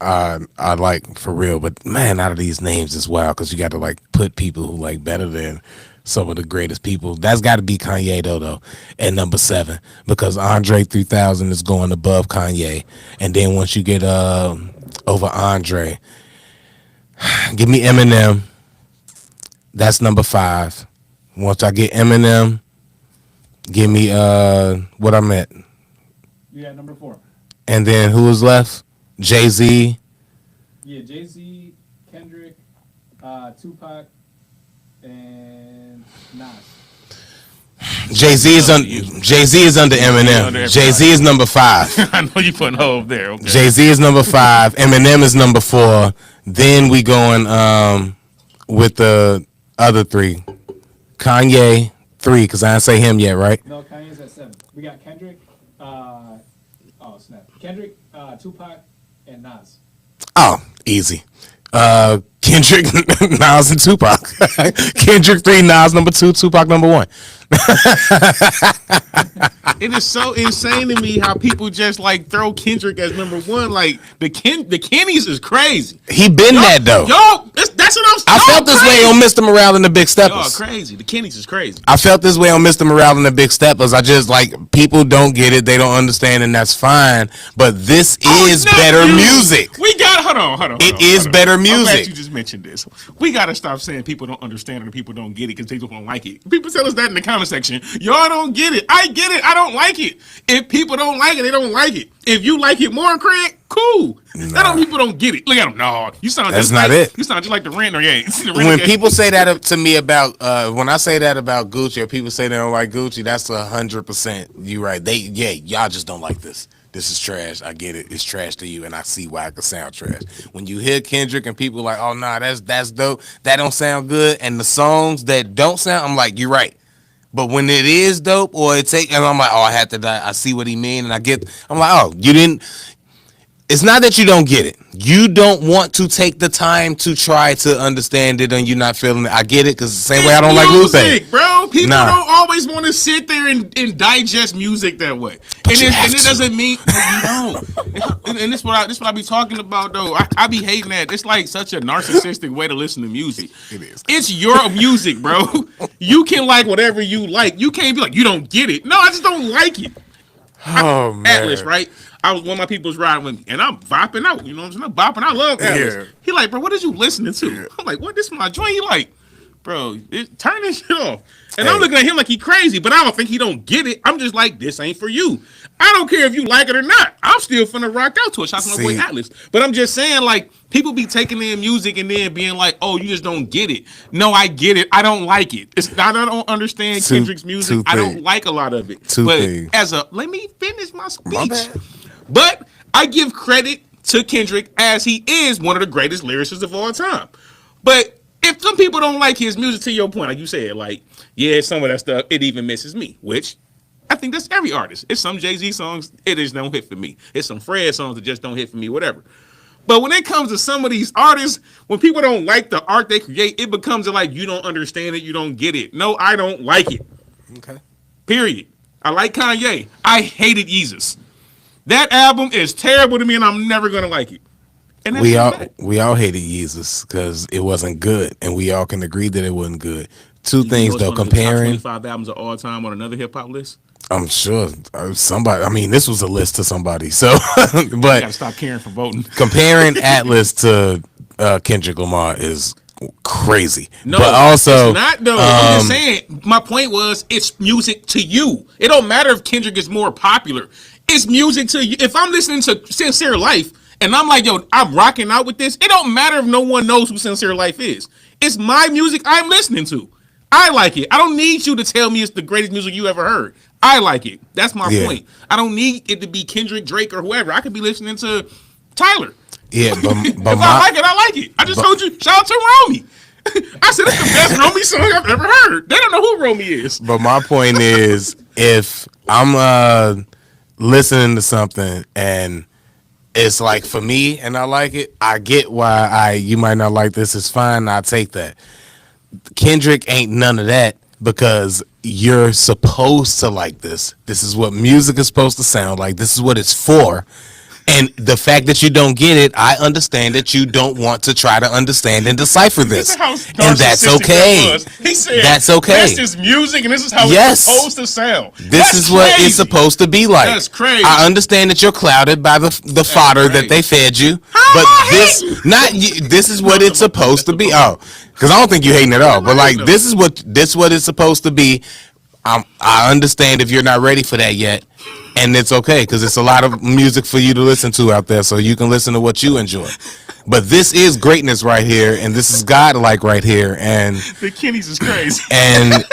I like for real. But, man, out of these names is wild, because you got to, put people who, better than some of the greatest people. That's got to be Kanye, though, at number 7, because Andre 3000 is going above Kanye. And then once you get over Andre, give me Eminem. That's number 5. Once I get Eminem, give me what I'm at. You got number 4. And then who was left? Jay-Z. Yeah, Jay-Z, Kendrick, Tupac, and Nas. Jay-Z is under Eminem. Under Jay-Z is number 5. I know you putting Hov there. Okay. Jay-Z is number 5. Eminem is number 4. Then we going with the other 3. Kanye 3, because I didn't say him yet, right? No, Kanye's at 7. We got Kendrick, Kendrick, Tupac, and Nas. Oh, easy. Kendrick, Nas, and Tupac. Kendrick 3, Nas number 2, Tupac number 1. It is so insane to me how people just throw Kendrick as number 1. The Kennys is crazy. He been that though. Yo, that's what I'm. I felt this way on Mr. Morale and the Big Y'all Steppers. crazy. The Kennys is crazy. I felt this way on Mr. Morale and the Big Steppers. I just people don't get it, they don't understand, and that's fine. But this is better music. We got hold on. It is better music. I'm glad you just mentioned this. We gotta stop saying people don't understand or people don't get it because they just don't like it. People tell us that in the comment section. Y'all don't get it. I get it. I don't like it. If people don't like it, they don't like it. If you like it more, Craig, cool. That don't people don't get it. Look at them. No, you sound That's just not like it. You sound just like the Renegade. When people say that to me about when I say that about Gucci, or people say they don't like Gucci, that's 100% you right. Y'all just don't like this. This is trash. I get it. It's trash to you, and I see why it could sound trash. When you hear Kendrick and people like, oh nah, that's dope. That don't sound good. And the songs that don't sound, I'm like, you're right. But when it is dope, or and I'm like, oh, I had to die. I see what he mean, and I'm like, oh, you didn't. It's not that you don't get it. You don't want to take the time to try to understand it, and you're not feeling it. I get it, because the same way I don't like Wu-Tang. Bro, people don't always want to sit there and digest music that way. And it doesn't mean you don't. And this what I be talking about though. I be hating that. It's like such a narcissistic way to listen to music. It is. It's your music, bro. You can like whatever you like. You can't be like, you don't get it. No, I just don't like it. Oh man. Atlas, right? One of my people was riding with me, and I'm bopping out. You know what I'm saying? I'm bopping. I love Atlas. Yeah. He like, bro, what is you listening to? Yeah. I'm like, what? This is my joint. He like, bro, turn this shit off. And I'm looking at him like he crazy, but I don't think he don't get it. I'm just like, this ain't for you. I don't care if you like it or not. I'm still finna rock out to it. Shout out to my boy Atlas. But I'm just saying, like, people be taking their music and then being like, oh, you just don't get it. No, I get it. I don't like it. I don't understand Kendrick's music. I don't like a lot of it. Let me finish my speech. But I give credit to Kendrick as he is one of the greatest lyricists of all time. But if some people don't like his music, to your point, like you said, like, yeah, some of that stuff, it even misses me, which I think that's every artist. It's some Jay-Z songs, it just don't hit for me. It's some Fred songs that just don't hit for me, whatever. But when it comes to some of these artists, when people don't like the art they create, it becomes like, you don't understand it, you don't get it. No, I don't like it. Okay. Period. I like Kanye. I hated Yeezus. That album is terrible to me, and I'm never gonna like it. And we all hated Yeezus because it wasn't good, and we all can agree that it wasn't good. Two things though, comparing 25 albums of all time on another hip hop list. I'm sure somebody. I mean, this was a list to somebody. So, but you gotta stop caring for voting. Comparing Atlas to Kendrick Lamar is crazy. No, but also it's not though. I'm just saying. My point was, it's music to you. It don't matter if Kendrick is more popular. It's music to you. If I'm listening to Sincere Life and I'm like, yo, I'm rocking out with this, it don't matter if no one knows who Sincere Life is. It's my music I'm listening to. I like it. I don't need you to tell me it's the greatest music you ever heard. I like it. That's my point. I don't need it to be Kendrick, Drake, or whoever. I could be listening to Tyler. Yeah, but if I like it, I like it. I just told you, shout out to Romy. I said it's the best Romy song I've ever heard. They don't know who Romy is. But my point is, if I'm listening to something and it's like for me and I like it, I get why you might not like this. It's fine. I'll take that. Kendrick ain't none of that because you're supposed to like this. This is what music is supposed to sound like. This is what it's for. And the fact that you don't get it, I understand that you don't want to try to understand and decipher this. And that's okay. He said, that's okay. This is music and this is how it's supposed to sound. This is what it's supposed to be like. That's crazy. I understand that you're clouded by the fodder that they fed you. But this is what it's supposed to be. Oh, because I don't think you're hating at all. But like this is what it's supposed to be. I understand if you're not ready for that yet. And it's okay because it's a lot of music for you to listen to out there, so you can listen to what you enjoy. But this is greatness right here, and this is godlike right here. And the Kenny's is crazy. And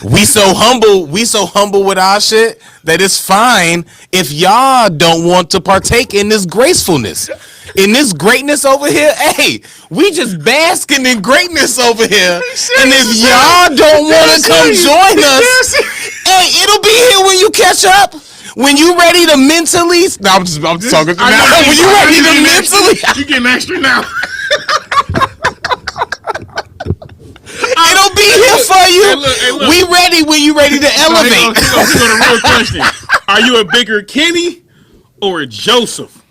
we so humble with our shit that it's fine if y'all don't want to partake in this gracefulness, in this greatness over here. Hey, we just basking in greatness over here, and if y'all don't want to come join us, hey, it'll be here when you catch up. When you ready to mentally, no, I'm just talking to you now. When you ready to mentally, you getting extra now. It'll be here for you. Hey, look. We ready when you ready to elevate. Here go the real question: are you a bigger Kenny or a Joseph?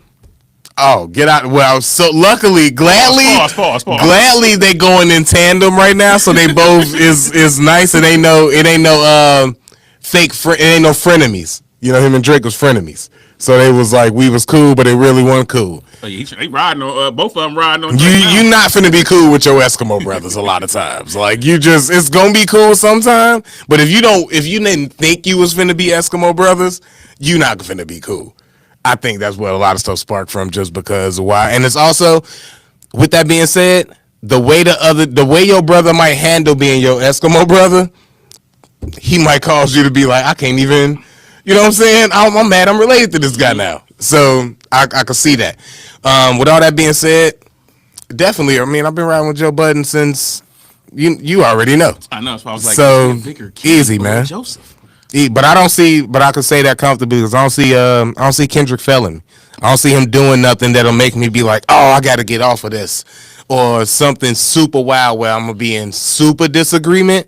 Oh, get out! Well, so luckily, gladly, pause. Gladly, they going in tandem right now, so they both is nice. It ain't no fake. It ain't no frenemies. You know, him and Drake was frenemies. So they was like, we was cool, but they really weren't cool. Oh, yeah, they riding on, both of them riding on. You not finna be cool with your Eskimo brothers a lot of times. Like, it's gonna be cool sometime, but if you didn't think you was finna be Eskimo brothers, you not finna be cool. I think that's what a lot of stuff sparked from, just because of why. And it's also, with that being said, the way your brother might handle being your Eskimo brother, he might cause you to be like, I can't even. You know what I'm saying? I'm mad I'm related to this guy now. So I can see that. With all that being said, definitely, I mean, I've been riding with Joe Budden since you already know. I know, so I was like, so easy, man. Joseph. But I can say that comfortably because I don't see Kendrick failing. I don't see him doing nothing that'll make me be like, oh, I got to get off of this. Or something super wild where I'm going to be in super disagreement.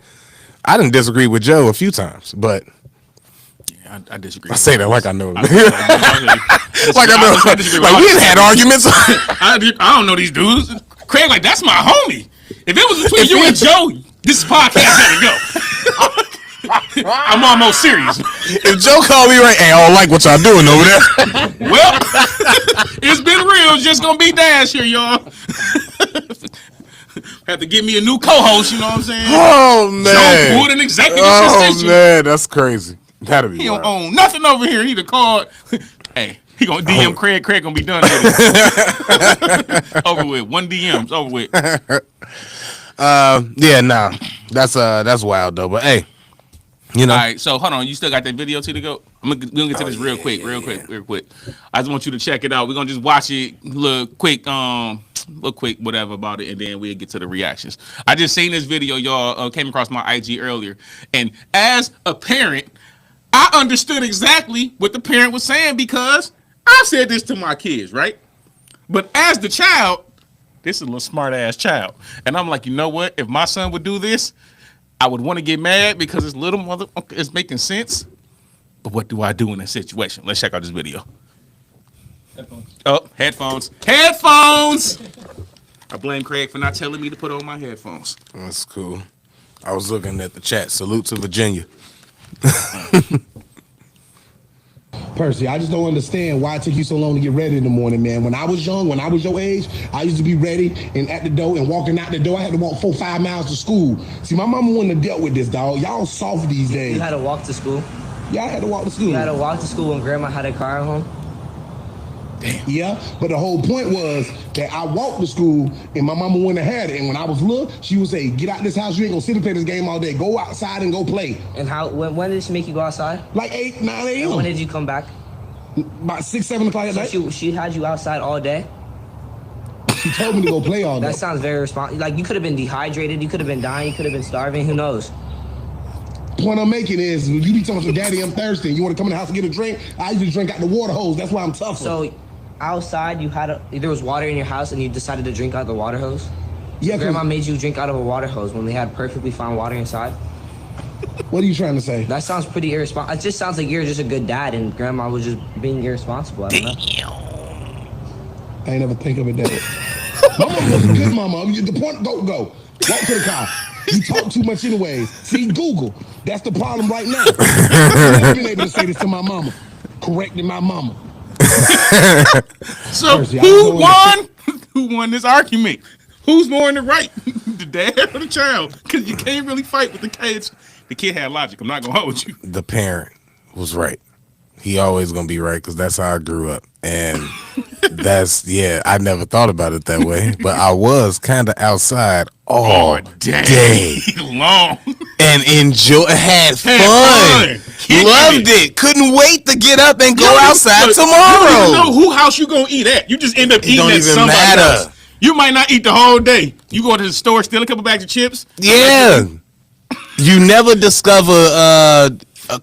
I didn't disagree with Joe a few times, but Yeah, I disagree. I say that like I know. I Like I know. disagree Like we done had arguments. I don't know these dudes. Craig, like, that's my homie. If it was between you and Joe, this podcast gotta go. I'm almost serious. If Joe called me right, hey, I don't like what y'all doing over there. Well, it's been real. It's just gonna be Dash here, y'all. Have to give me a new co-host. You know what I'm saying? Oh man, Joe pulled an executive decision. man, that's crazy. That'd be He don't wild. own nothing over here. He the called. Hey, he gonna DM Craig. Craig gonna be done with it. Over with. One DM's over with. Yeah, nah, that's wild though. But hey, you know, All right, so hold on. You still got that video to go? We're gonna get to this real quick. I just want you to check it out. We're gonna just watch it, little quick, whatever about it, and then we'll get to the reactions. I just seen this video, y'all. Came across my IG earlier, and as a parent, I understood exactly what the parent was saying because I said this to my kids, right? But as the child, this is a little smart ass child, and I'm like, you know what? If my son would do this, I would want to get mad because this little motherfucker is making sense. But what do I do in that situation? Let's check out this video. Headphones. Oh, headphones. Headphones! I blame Craig for not telling me to put on my headphones. that's cool. I was looking at the chat. Salute to Virginia. Percy, I just don't understand why it took you so long to get ready in the morning, man. When I was young, when I was your age, I used to be ready and at the door and walking out the door. I had to walk 4-5 miles to school. See, my mama wouldn't have dealt with this, dog. Y'all soft these days. You had to walk to school. Y'all had to walk to school. You had to walk to school when grandma had a car at home. Yeah, but the whole point was that I walked to school and my mama wouldn't have had it. And when I was little, she would say, get out this house. You ain't gonna sit and play this game all day. Go outside and go play. And when did she make you go outside? Like 8, 9 And when a.m. did you come back? About 6, 7 o'clock at So night. she had you outside all day? She told me to go play all day. That sounds very responsible. Like, you could have been dehydrated, you could have been dying, you could have been starving, who knows? Point I'm making is, when you be talking to daddy, I'm thirsty. You want to come in the house and get a drink? I usually drink out the water hose. That's why I'm tougher. So, outside, there was water in your house and you decided to drink out of the water hose? yeah, 'cause- Grandma made you drink out of a water hose when they had perfectly fine water inside? what are you trying to say? That sounds pretty irresponsible. It just sounds like you're just a good dad and grandma was just being irresponsible. I don't know. I ain't never think of it that way. My mama was a good mama. The point, go. Walk to the car. You talk too much anyways. See, Google. That's the problem right now. I've never been able to say this to my mama. Correcting my mama. So Percy, I who don't won? Who won this argument? Who's more in the right? The dad or the child? Because you can't really fight with the kids. The kid had logic. I'm not gonna hold you. The parent was right. He always gonna be right because that's how I grew up, and I never thought about it that way, but I was kind of outside all day long. and had fun. Kicking Loved it. it. Couldn't wait to get up and go You outside don't even tomorrow. know who house you gonna eat at. You just end up eating don't at even somebody matter. else. You might not eat the whole day. You go to the store, steal a couple bags of chips. Yeah. You never discover a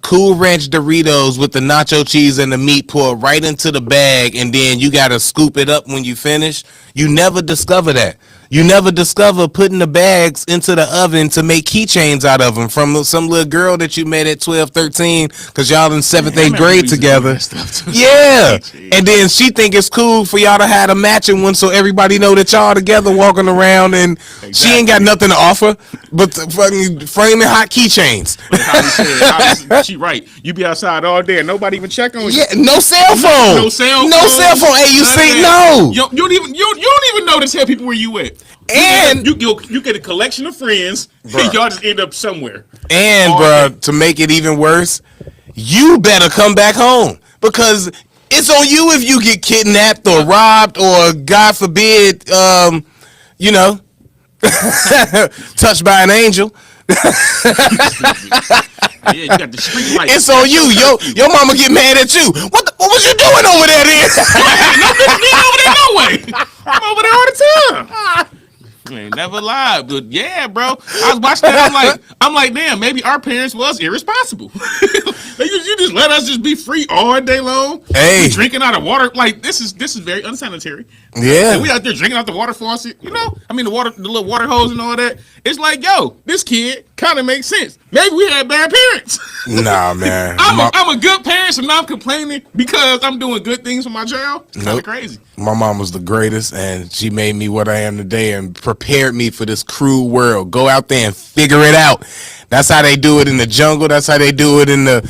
Cool Ranch Doritos with the nacho cheese and the meat poured right into the bag, and then you gotta scoop it up when you finish. You never discover that. You never discover putting the bags into the oven to make keychains out of them from some little girl that you met at 12, 13, because y'all in 7th, 8th grade together. Yeah. And then she think it's cool for y'all to have a matching one so everybody know that y'all together walking around, and she ain't got nothing to offer but the fucking flaming hot keychains. She right. You be outside all day and nobody even check on you. Yeah, no cell phone. No cell phone. No cell phone. Hey, you see, no. You don't even know to tell people where you at. And you get a collection of friends and y'all just end up somewhere. And All bro, day. to make it even worse, you better come back home because it's on you if you get kidnapped or robbed or God forbid, touched by an angel. Yeah, you got the street lights. It's on you. Your mama get mad at you. What was you doing over there then? No way. I'm over there all the time. You ain't never lied, but yeah, bro. I was watching that. I'm like, damn, maybe our parents was irresponsible. you just let us just be free all day long. Hey. We drinking out of water. Like this is very unsanitary. Yeah. And we out there drinking out the water faucet. The little water hose and all that. It's like, yo, this kid kind of makes sense. Maybe we had bad parents. Nah, man. I'm a good parent, so now I'm complaining because I'm doing good things for my child. It's kind of crazy. My mom was the greatest, and she made me what I am today and prepared me for this cruel world. Go out there and figure it out. That's how they do it in the jungle. That's how they do it in the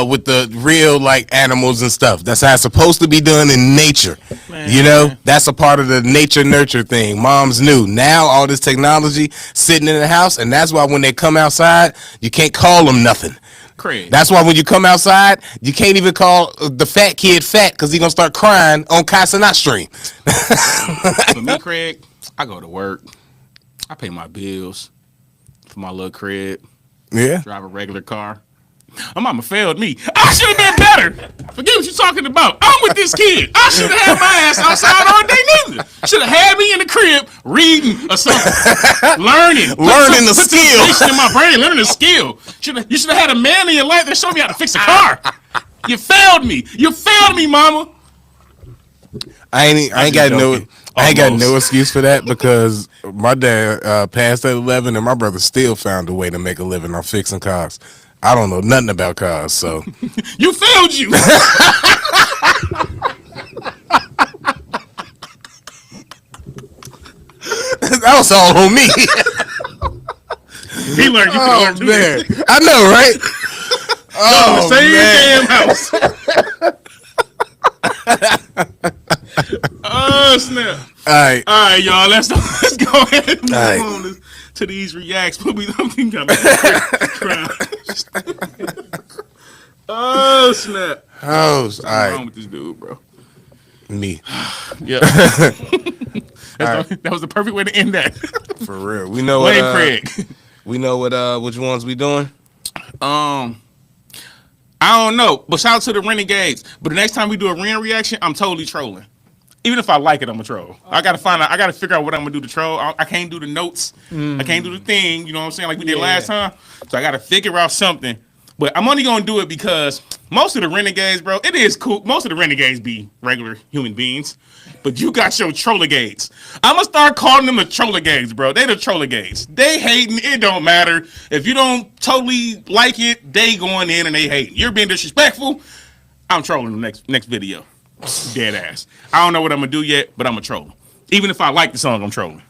with the real like animals and stuff. That's how it's supposed to be done in nature. Man. You know, that's a part of the nature nurture thing. Moms knew. Now all this technology sitting in the house, and that's why when they come outside, you can't call them nothing. Craig. That's why when you come outside, you can't even call the fat kid fat because he's gonna start crying on Casanat stream. For me, Craig, I go to work. I pay my bills for my little crib. Yeah. Drive a regular car. My mama failed me. I should have been better. Forget what you're talking about. I'm with this kid. I should have had my ass outside all day neither. Should have had me in the crib reading or something. Learning The put skill. some in my brain, learning a skill. You should have had a man in your life that showed me how to fix a car. You failed me. You failed me, mama. I ain't got no excuse for that because my dad passed at 11 and my brother still found a way to make a living on fixing cars. I don't know nothing about cars, so You failed you. that was all on me. He learned you could learn too. Man, I know, right? Oh Same damn house. Oh snap! All right, y'all. Let's go ahead and move All right. on to these reacts. But we don't think I'm crying. Oh snap! Oh, What's all right. wrong with this dude, bro? Me Yeah. That was the perfect way to end that. for real. We know Wayne what. Craig. We know what. Which ones we doing? I don't know, but shout out to the Renegades. But the next time we do a Ren reaction, I'm totally trolling. Even if I like it, I'm a troll. I gotta figure out what I'm gonna do to troll. I can't do the notes. I can't do the thing, you know what I'm saying, like we did last time. So I gotta figure out something. But I'm only gonna do it because most of the Renegades, bro, it is cool. Most of the Renegades be regular human beings. But you got your Trolligades. I'm gonna start calling them the Trolligades, bro. They the Trolligades. They hating, it don't matter. If you don't totally like it, they going in and they hating. You're being disrespectful, I'm trolling the next video. Dead ass. I don't know what I'm gonna do yet, but I'm a troll. Even if I like the song, I'm trolling.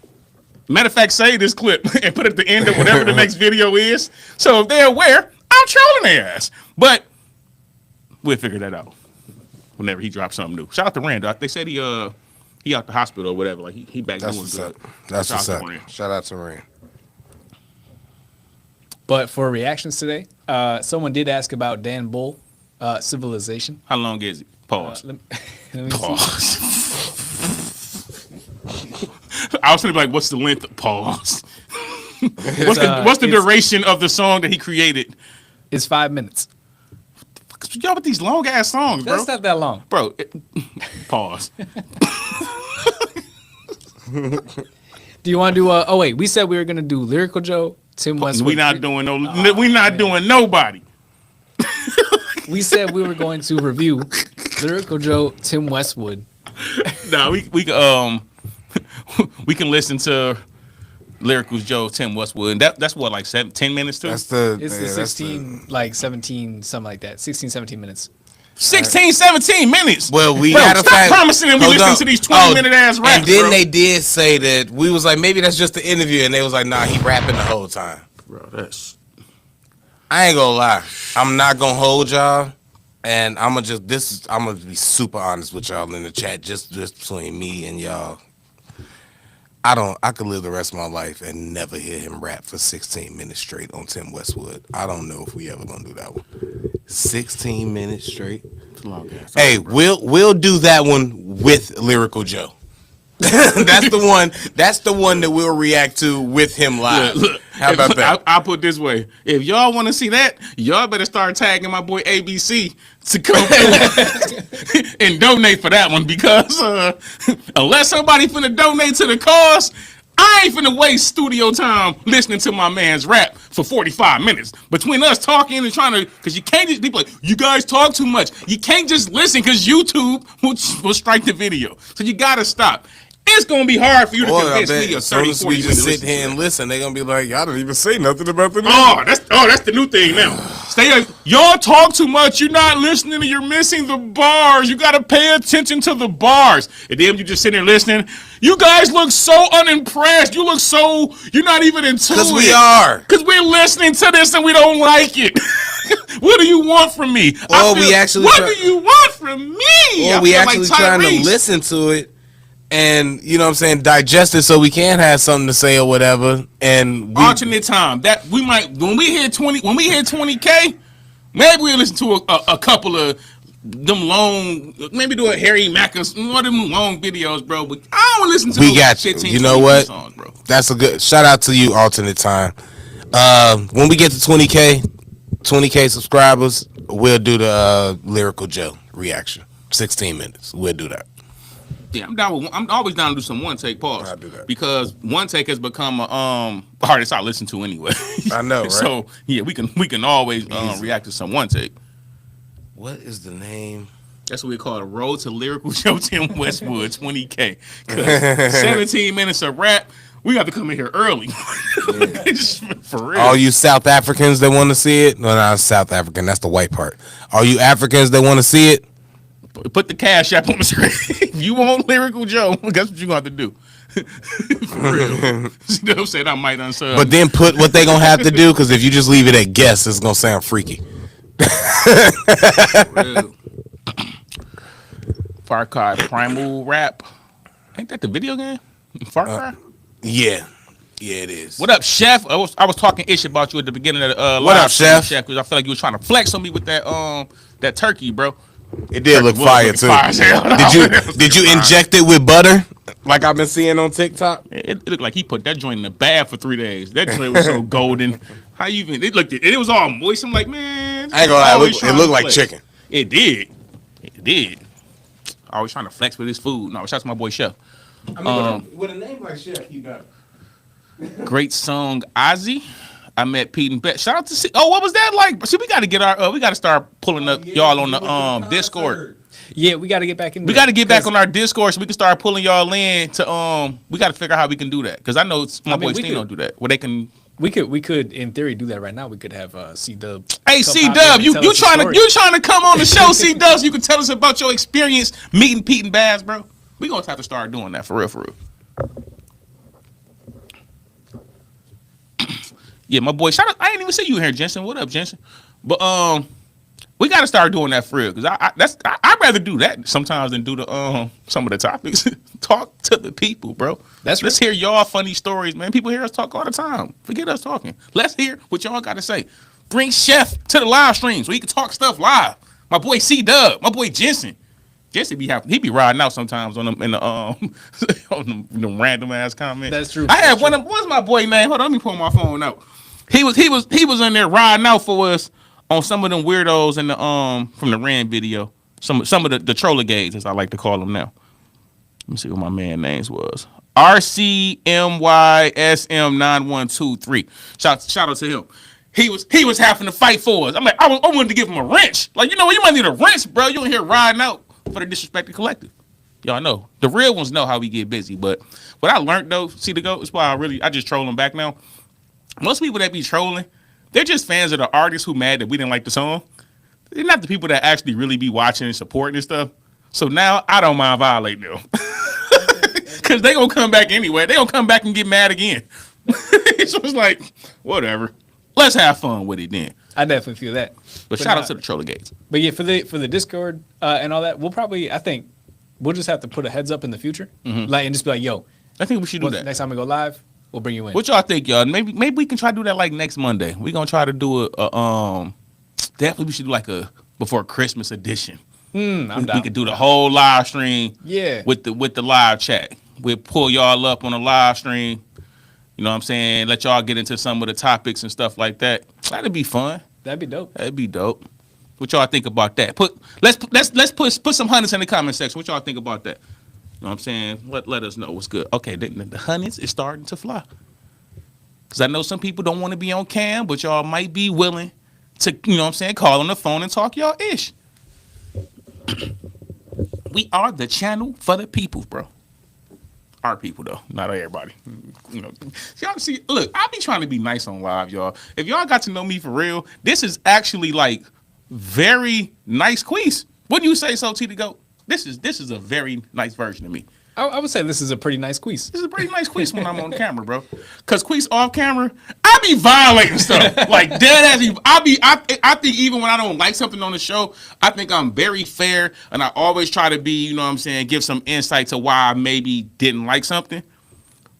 Matter of fact, save this clip and put it at the end of whatever the next video is. So if they're aware, I'm trolling their ass. But we'll figure that out whenever he drops something new. Shout out to Rand. They said he out the hospital or whatever. Like he back That's doing what's good. up. That's Shout what's out up. to Rand. Shout out to Rain. But for reactions today, someone did ask about Dan Bull, Civilization. How long is it? Pause. Let me see. Pause. I was gonna be like, what's the length of pause? What's the duration of the song that he created? It's 5 minutes. Y'all with these long ass songs, bro. That's not that long. Bro, pause. Do you want to do oh wait, we said we were going to do Lyrical Joe, Tim Westwood. We not doing doing nobody. We said we were going to review Lyrical Joe, Tim Westwood. Nah, we can listen to Lyrical Joe, Tim Westwood. That's what, like 10 minutes too? It's the 16, like 17, something like that. 16, 17 minutes. 16, 17 minutes. Well, we Bro, got to stop promising them we Hold listen on. to these 20-minute ass raps, And then bro. they did say that we was like, maybe that's just the interview, and they was like, nah, he rapping the whole time. Bro, that's... I ain't gonna lie. I'm not gonna hold y'all, and I'm gonna be super honest with y'all in the chat, just between me and y'all. I could live the rest of my life and never hear him rap for 16 minutes straight on Tim Westwood. I don't know if we ever gonna do that one. 16 minutes straight. Hey, we'll do that one with Lyrical Joe. That's the one that we'll react to with him live. Look, how about that? I'll put it this way. If y'all want to see that, y'all better start tagging my boy ABC to come and donate for that one, because unless somebody finna donate to the cause, I ain't finna waste studio time listening to my man's rap for 45 minutes. Between us talking and trying to, because you can't just be like, you guys talk too much. You can't just listen because YouTube will strike the video. So you gotta stop. it's gonna be hard for you to Boy, I convince bet me of as soon 30, as 40 we minutes just to sit listen here to and it. listen, they're gonna be like, y'all didn't even say nothing about the news. That's the new thing now. Y'all talk too much. You're not listening. You're missing the bars. You gotta pay attention to the bars. And then you just sitting there listening. You guys look so unimpressed. You look so you're not even into it. Because we are. Because we're listening to this and we don't like it. What do you want from me? Or we actually What try- do you want from me? Or I we feel actually like trying to Tyrese. listen to it and, you know what I'm saying, digest it so we can have something to say or whatever. And we, Alternate time that we might when we hit 20K, maybe we'll listen to a couple of them long, maybe do a Harry Mack or one of them long videos, bro. But I don't listen to We those got you. 15, You know 20 what? songs, bro. That's a good shout out to you, alternate time. When we get to 20K subscribers, we'll do the Lyrical Joe reaction. 16 minutes. We'll do that. Yeah, I'm always down to do some one take pause. I'll do that. Because one take has become a artist I listen to anyway. I know, right? So yeah, we can always react to some one take. What is the name? That's what we call it, Road to Lyrical Joe Tim Westwood 20K. 'Cause 17 minutes of rap, we have to come in here early. For real. All you South Africans that want to see it? No, not South African. That's the white part. All you Africans that want to see it? Put the cash app on the screen. If you want Lyrical Joe, that's what you're going to have to do. For real. You know what I'm saying? I might unsub. But then put what they gonna have to do, because if you just leave it at guess, it's gonna sound freaky. Real. Far Cry Primal Rap. Ain't that the video game? Far Cry? Yeah, it is. What up, Chef? I was talking ish about you at the beginning of the What live up, stream, Chef? Because I feel like you were trying to flex on me with that turkey, bro. It did look was fire looking too. fire as hell. Did you inject it with butter like I've been seeing on TikTok? It looked like he put that joint in the bath for 3 days. That joint was so golden. How you even? It was all moist. I'm like, man. I ain't gonna lie, always it trying looked to like flex. chicken. It did. Always trying to flex with his food. No, shout out to my boy Chef. With a name like Chef, you got it. Great song, Ozzy. I met Pete and Bet. Shout out to Oh, what was that like? See, we got to get we got to start pulling up y'all on the Discord. Yeah, we got to get back in. We got to get back on our Discord so we can start pulling y'all in to we got to figure out how we can do that, because I know my boy Stino do that where they can. We could in theory do that right now. We could have C Dub. Hey, C Dub, you trying to come on the show, C Dub, so you can tell us about your experience meeting Pete and Baz, bro. We gonna have to start doing that for real. Yeah, my boy. Shout out. I ain't even see you here, Jensen. What up, Jensen? But we got to start doing that for real, because I'd rather do that sometimes than do the some of the topics. Talk to the people, bro. Let's hear y'all funny stories, man. People hear us talk all the time. Forget us talking. Let's hear what y'all got to say. Bring Chef to the live stream so he can talk stuff live. My boy C Dub, my boy Jensen. Jensen he be riding out sometimes on them in the on them random ass comments. That's true. I had what's my boy name? Hold on, let me pull my phone out. He was in there riding out for us on some of them weirdos in the from the Rand video. Some of the troller gays, as I like to call them now. Let me see what my man names was. RCMYSM9123. Shout out to him. He was having to fight for us. I'm like, I wanted to give him a wrench. Like, you know what? You might need a wrench, bro. You in here riding out for the Disrespected Collective. Y'all know. The real ones know how we get busy. But what I learned, though, see the go, it's why I just troll them back now. Most people that be trolling, they're just fans of the artists who mad that we didn't like the song. They're not the people that actually really be watching and supporting and stuff. So now I don't mind violating them. Because they going to come back anyway. They going to come back and get mad again. So it's like, whatever. Let's have fun with it then. I definitely feel that. But shout out to the troller gates. But yeah, for the Discord and all that, I think we'll just have to put a heads up in the future, like, and just be like, yo, I think we should do that. Next time we go live, we'll bring you in. What y'all think, y'all? Maybe we can try to do that like next Monday. We're gonna try to do definitely we should do like a before Christmas edition. I'm down. We could do the whole live stream. Yeah. With the live chat. We'll pull y'all up on the live stream. You know what I'm saying? Let y'all get into some of the topics and stuff like that. That'd be fun. That'd be dope. That'd be dope. What y'all think about that? Let's put some hundreds in the comment section. What y'all think about that? You know what I'm saying? Let us know what's good. Okay, the hundreds is starting to fly. Because I know some people don't want to be on cam, but y'all might be willing to, you know what I'm saying, call on the phone and talk y'all ish. We are the channel for the people, bro. Our people though, not everybody. You know, y'all see. Look, I be trying to be nice on live, y'all. If y'all got to know me for real, this is actually like very nice Quis. Wouldn't you say so, T to go? This is a very nice version of me. I would say this is a pretty nice Quis. This is a pretty nice Quis when I'm on camera, bro. Cause Quis off camera, I be violating stuff like dead ass. I think even when I don't like something on the show, I think I'm very fair, and I always try to be, you know what I'm saying, give some insight to why I maybe didn't like something.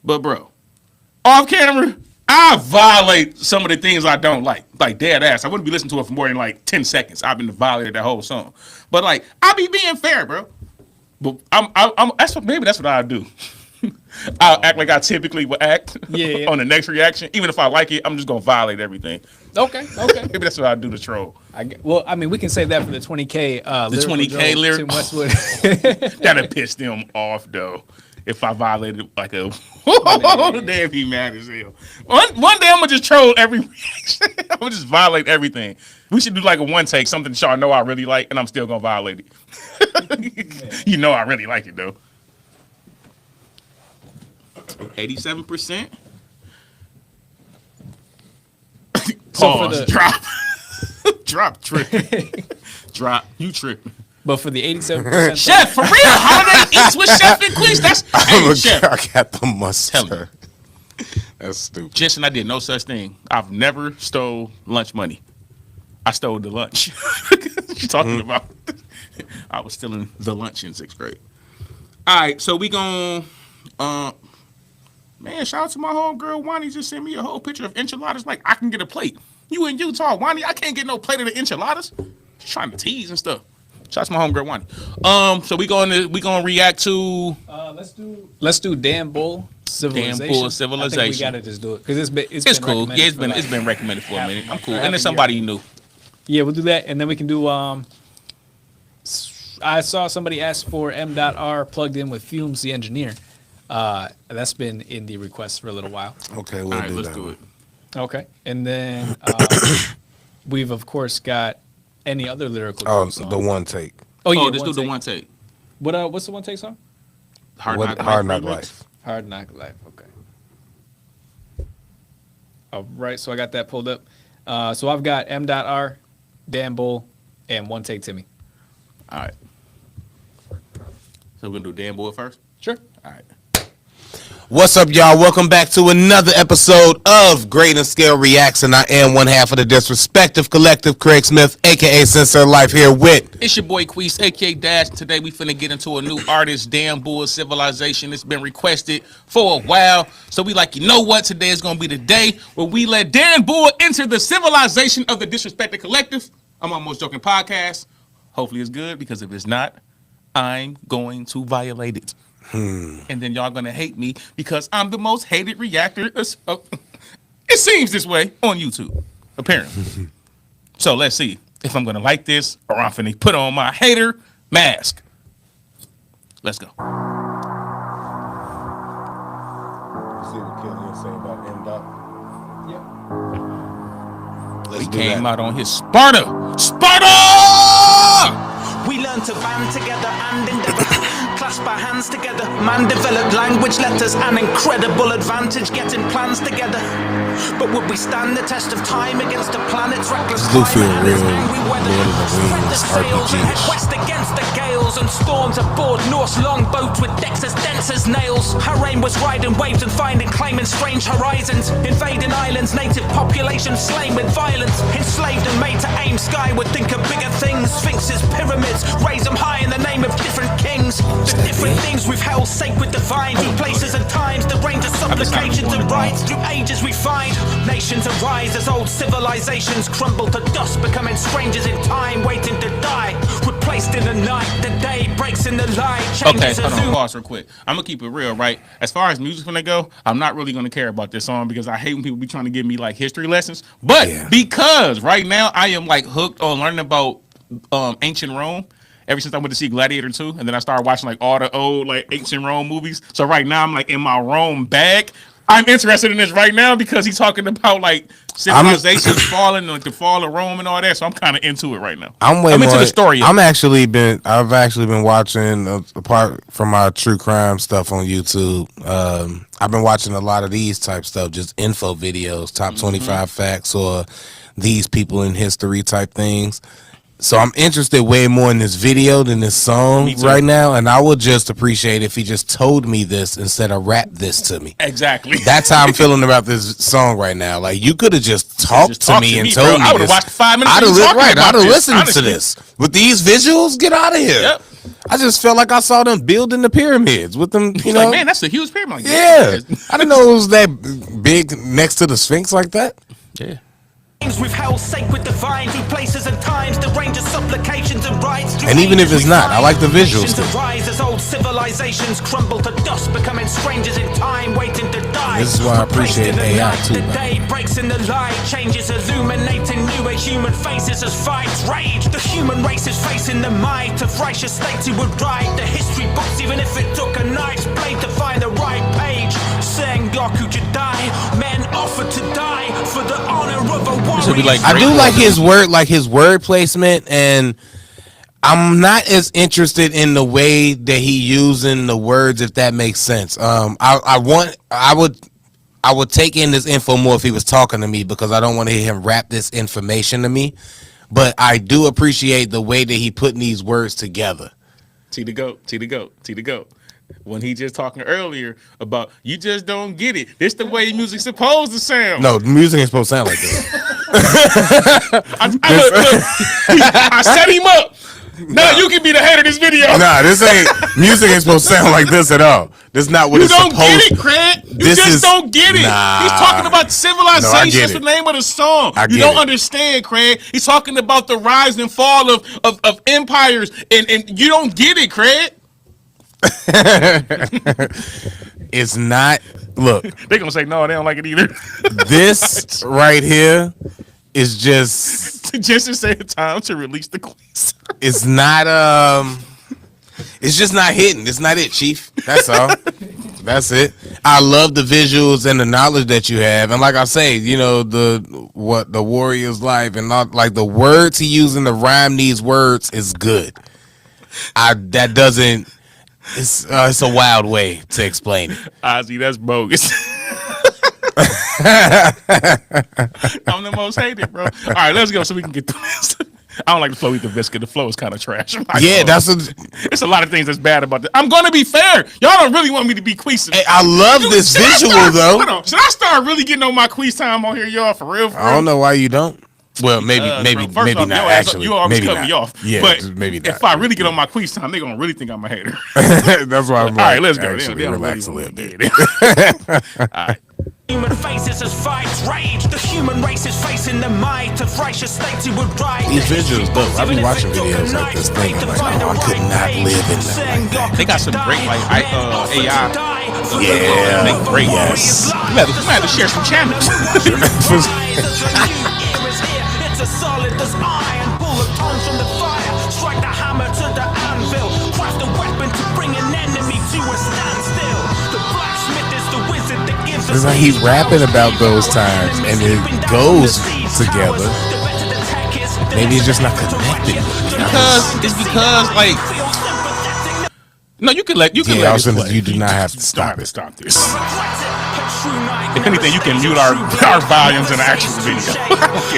But bro, off camera, I violate some of the things I don't like dead ass. I wouldn't be listening to it for more than like 10 seconds. I've been violated that whole song. But like, I be being fair, bro. But maybe that's what I do. I'll act like I typically would act on the next reaction. Even if I like it, I'm just gonna violate everything. Okay. Maybe that's what I do to troll. Well, I mean, we can save that for the 20K. The 20K lyric. Tim Westwood. That'd piss them off though. If I violated like a, they'd be mad as hell. One day I'm gonna just troll every reaction. I'm gonna just violate everything. We should do like a one take, something y'all know I really like, and I'm still gonna violate it. You know I really like it though. 87%. Pause. Drop. Drop. Trip. Drop. You tripping. But for the 87%. Chef, for real, holiday eats with Chef and Quis. That's Chef. I got the mustard. That's stupid. Jensen, I did no such thing. I've never stole lunch money. I stole the lunch. What you talking about? I was stealing the lunch in 6th grade. All right, so we gon' man, shout out to my homegirl Wani, just sent me a whole picture of enchiladas. Like, I can get a plate. You in Utah, Wani, I can't get no plate of the enchiladas. She's trying to tease and stuff. Shout out to my homegirl Wani. So we gonna react to Let's do Dan Bull Civilization. Dan Bull Civilization. I think we gotta just do it because it's cool. Yeah, it's been recommended for a minute. I'm cool. And then somebody you knew. Yeah, we'll do that, and then we can do. I saw somebody ask for M.R. plugged in with Fumes the Engineer. That's been in the request for a little while. Okay, All right, let's do it. Okay, and then we've of course got any other lyrical. Oh, the one take. Oh yeah, just do the one take. What's the one take song? Hard Knock Life. Hard Knock Life. Okay. All right, so I got that pulled up. So I've got M.R, Dan Bull, and One Take Timmy. All right. So we're gonna do Dan Bull first. Sure. All right. What's up, y'all? Welcome back to another episode of Grade and Scale Reacts, and I am one half of the Disrespective Collective, Craig Smith, aka Sensor Life, here with. It's your boy Quis, aka Dash. Today we finna get into a new artist, Dan Bull Civilization. It's been requested for a while, so we like, you know what? Today is gonna be the day where we let Dan Bull enter the civilization of the Disrespected Collective. I'm Almost Joking Podcast. Hopefully it's good, because if it's not, I'm going to violate it. And then y'all gonna hate me because I'm the most hated reactor. It seems this way on YouTube, apparently. So let's see if I'm gonna like this or I'm finna put on my hater mask. Let's go. See what Killian say about M. He came out on his Sparta. We learn to band together and endeavor. Clasp our hands together. Man developed language, letters, an incredible advantage getting plans together. But would we stand the test of time against the planet's reckless do feel climate and its real angry weather? Lord of the Spread the Rings sails and head RPG-ish. west against the gales and storms aboard Norse longboats with decks as dense as nails. Our aim was riding waves and finding, claiming strange horizons, invading islands, native population slain with violence, enslaved and made to aim skyward, think of bigger things. Sphinxes, pyramids, raise them high in the name of different kings. The different things we've held sacred, divine, through places and times. The range of supplications and rights through ages we find. Nations arise as old civilizations crumble to dust, becoming strangers in time, waiting to die. Replaced in the night, the day breaks in the light. Okay, Changes hold as on, pause real quick. I'm gonna keep it real, right? As far as music when they go, I'm not really gonna care about this song because I hate when people be trying to give me like history lessons. But because right now I am like hooked on learning about ancient Rome. Ever since I went to see Gladiator 2, and then I started watching like all the old like ancient Rome movies. So right now I'm like in my Rome bag. I'm interested in this right now because he's talking about like civilizations falling, like the fall of Rome and all that. So I'm kind of into it right now. I'm into the story. I've actually been watching apart from my true crime stuff on YouTube. I've been watching a lot of these type stuff, just info videos, top 25 facts, or these people in history type things. So I'm interested way more in this video than this song right now, and I would just appreciate if he just told me this instead of rap this to me. Exactly. That's how I'm feeling about this song right now. Like, you could have just talked to me and told me. I would have watched 5 minutes. I'd have listened to this. With these visuals, get out of here. Yep. I just felt like I saw them building the pyramids with them. You know, like, man, that's a huge pyramid. Like, yeah, I didn't know it was that big next to the Sphinx like that. Yeah. We've held sacred divine through places and times, the range of supplications and rites. And even if it's not, I like the visuals. Rise as old civilizations crumble to dust, becoming strangers in time, waiting to die. This is why I appreciate AI too. The day breaks in the light, changes illuminating new age human faces as fights rage. The human race is facing the might of righteous states who would write the history books, even if it took a knife's blade to find the right page. Saying Yaku Jedi, men offered to die for the honor of a warrior. I do like his word placement, and I'm not as interested in the way that he using the words, if that makes sense. I would take in this info more if he was talking to me, because I don't want to hear him rap this information to me. But I do appreciate the way that he putting these words together. T the goat. When he just talking earlier about you just don't get it. This the way music's supposed to sound. No, the music ain't supposed to sound like this. I set him up. Now you can be the head of this video. Nah, music ain't supposed to sound like this at all. This is not what it's supposed to. You don't get it, Craig. You just don't get it. Nah. He's talking about civilization. That's the name of the song. You don't understand, Craig. He's talking about the rise and fall of empires, and you don't get it, Craig. It's not. Look, they're gonna say no, they don't like it either. This right here is just to say it's time to release the Quis. It's not. It's just not hitting. It's not it, Chief. That's all. That's it. I love the visuals and the knowledge that you have, and like I say, you know, the warrior's life, and not like the words he using to rhyme these words is good. That doesn't. It's a wild way to explain it. Ozzy, that's bogus. I'm the most hated, bro. All right, let's go so we can get through this. I don't like the flow either, Biscuit. The flow is kind of trash. Yeah, it's a lot of things that's bad about this. I'm gonna be fair. Y'all don't really want me to be Quis. Hey, I love this visual though. Hold on. Should I start really getting on my Quis time on here, y'all? For real? I don't know why you don't. Well, maybe bro, not. Actually, you always cut not. me off. Yeah, but maybe not. if I really get on my Quis time, they're gonna really think I'm a hater. That's why I'm all right. Let's go. Actually, relax a little bit. All right. Human faces as fights rage. The human race is facing the might of righteous states who would write. These visuals dope. I've been watching videos like this thing. I'm like, oh, I could not live in that. They got some great like AI. Yeah, they great. Yes. You have to share some channels. It's a solid as iron, bullet tongues from the fire. Strike the hammer to the anvil. Craft a weapon to bring an enemy to a standstill. The blacksmith is the wizard that gives us. It's like he's rapping about those times, and it goes together. Maybe it's just not connected. Because like. No, you can let it play. You do not have to stop it. Stop this. If anything, you can mute our volumes in the actual video.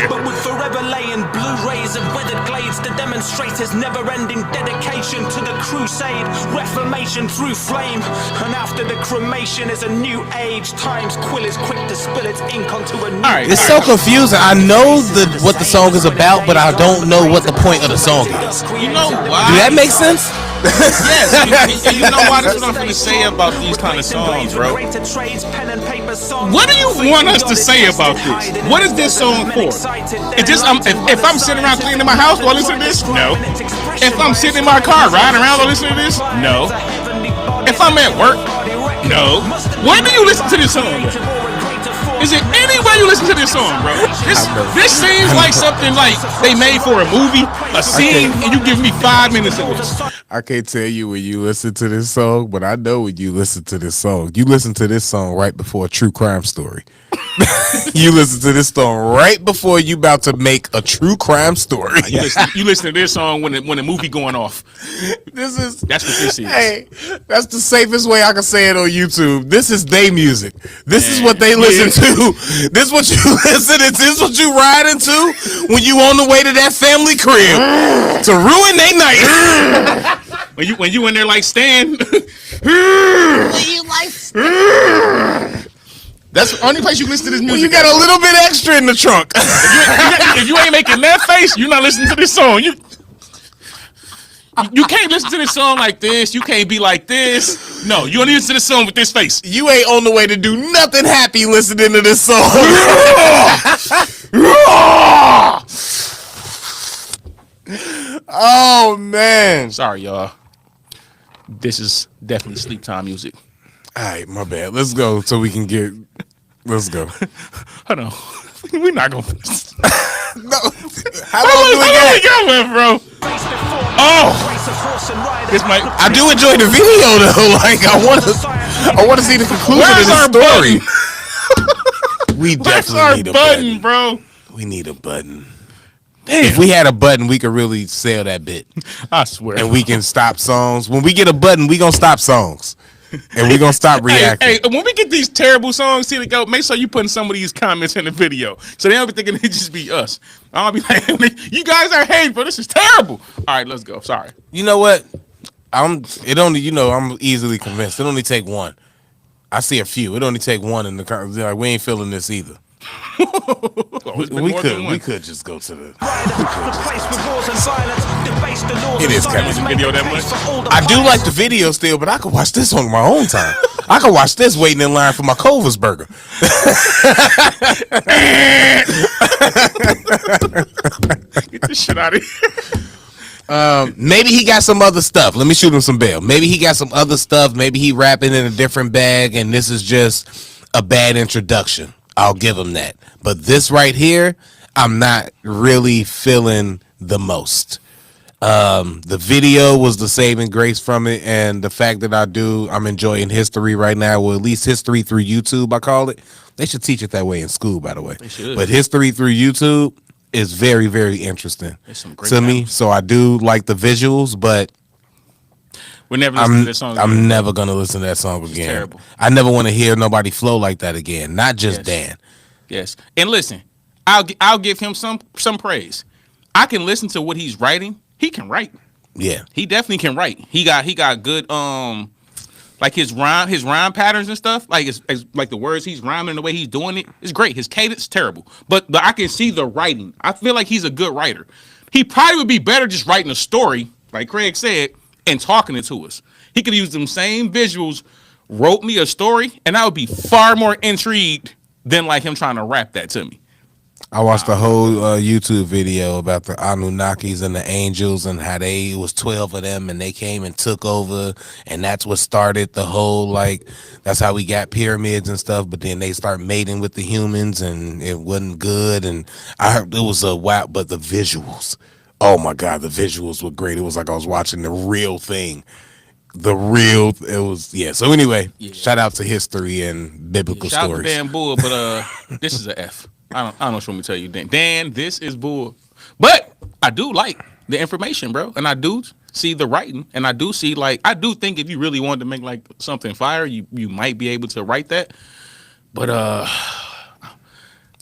But with forever laying Blu-rays of weathered glades to demonstrate his never-ending dedication to the crusade, reformation through flame. And after the cremation is a new age. Time's quill is quick to spill its ink onto a new. It's so confusing. I know what the song is about, but I don't know what the point of the song is. You know why? Do that make sense? Yes, and you know why? That's what I'm going to say about these kind of songs, bro. What do you want us to say about this? What is this song for? It just if I'm sitting around cleaning my house, do I listen to this? No. If I'm sitting in my car riding around, do I listen to this? No. If I'm at work? No. When do you listen to this song? Is it any way you listen to this song, bro? This seems like something like they made for a movie, a scene, and you give me 5 minutes of this. I can't tell you when you listen to this song, but I know when you listen to this song. You listen to this song right before a true crime story. You listen to this song right before you about to make a true crime story. You listen to this song when the movie going off. That's what this is. Hey, that's the safest way I can say it on YouTube. This is they music. This is what they listen to. This is what you listen to. This is what you ride into when you on the way to that family crib to ruin their night. When you in there like Stan. That's the only place you listen to this music. You got a little bit extra in the trunk. If you ain't making that face, you're not listening to this song. You can't listen to this song like this. You can't be like this. No, you only listen to this song with this face. You ain't on the way to do nothing happy listening to this song. Oh, man. Sorry, y'all. This is definitely sleep time music. All right, my bad. Let's go so we can get. Let's go. Hold on. We're not going to. No. How long do we got? Going, bro? Oh. This might. I do enjoy the video, though. Like, I want to see the conclusion of the story. We definitely need a button, bro. We need a button. Damn. If we had a button, we could really sell that bit. I swear. And we can stop songs. When we get a button, we gonna stop songs. And we gonna stop reacting. Hey, when we get these terrible songs here to go, make sure you putting some of these comments in the video. So they don't be thinking it just be us. I'll be like, you guys are hating, bro. This is terrible. All right, let's go. Sorry. You know what? I'm easily convinced. It only take one. I see a few. It only take one in the comments. Like, we ain't feeling this either. we could just go to the. It is kind of video that much. I do like the video still, but I could watch this on my own time. I could watch this waiting in line for my Culver's burger. Get this shit out of here. Maybe he got some other stuff. Let me shoot him some bail. Maybe he got some other stuff. Maybe he rapping in a different bag, and this is just a bad introduction. I'll give him that. But this right here, I'm not really feeling the most. The video was the saving grace from it, and the fact that I'm enjoying history right now. Well, at least history through YouTube, I call it. They should teach it that way in school, by the way. They should. But history through YouTube is very, very interesting to me. So I do like the visuals, but we're never listening to this song again. I'm never gonna listen to that song again. Terrible. I never want to hear nobody flow like that again. Not just Dan. Yes, and listen, I'll give him some praise. I can listen to what he's writing. He can write. Yeah, he definitely can write. He got good like his rhyme patterns and stuff. Like it's like the words he's rhyming, the way he's doing it is great. His cadence is terrible, but I can see the writing. I feel like he's a good writer. He probably would be better just writing a story, like Craig said, and talking it to us. He could use them same visuals, wrote me a story, and I would be far more intrigued than like him trying to rap that to me. I watched the whole YouTube video about the Anunnakis and the angels and how it was 12 of them and they came and took over, and that's what started the whole, like, that's how we got pyramids and stuff. But then they start mating with the humans and it wasn't good. And I heard it was a wow, but the visuals, oh my God, the visuals were great. It was like I was watching the real thing. So anyway, shout out to history and biblical shout stories. Shout out to Dan Bull, but this is a F. I don't know what I'm tell you, Dan, this is bull. But I do like the information, bro. And I do see the writing. And I do see, like, I do think if you really wanted to make like something fire, you might be able to write that. But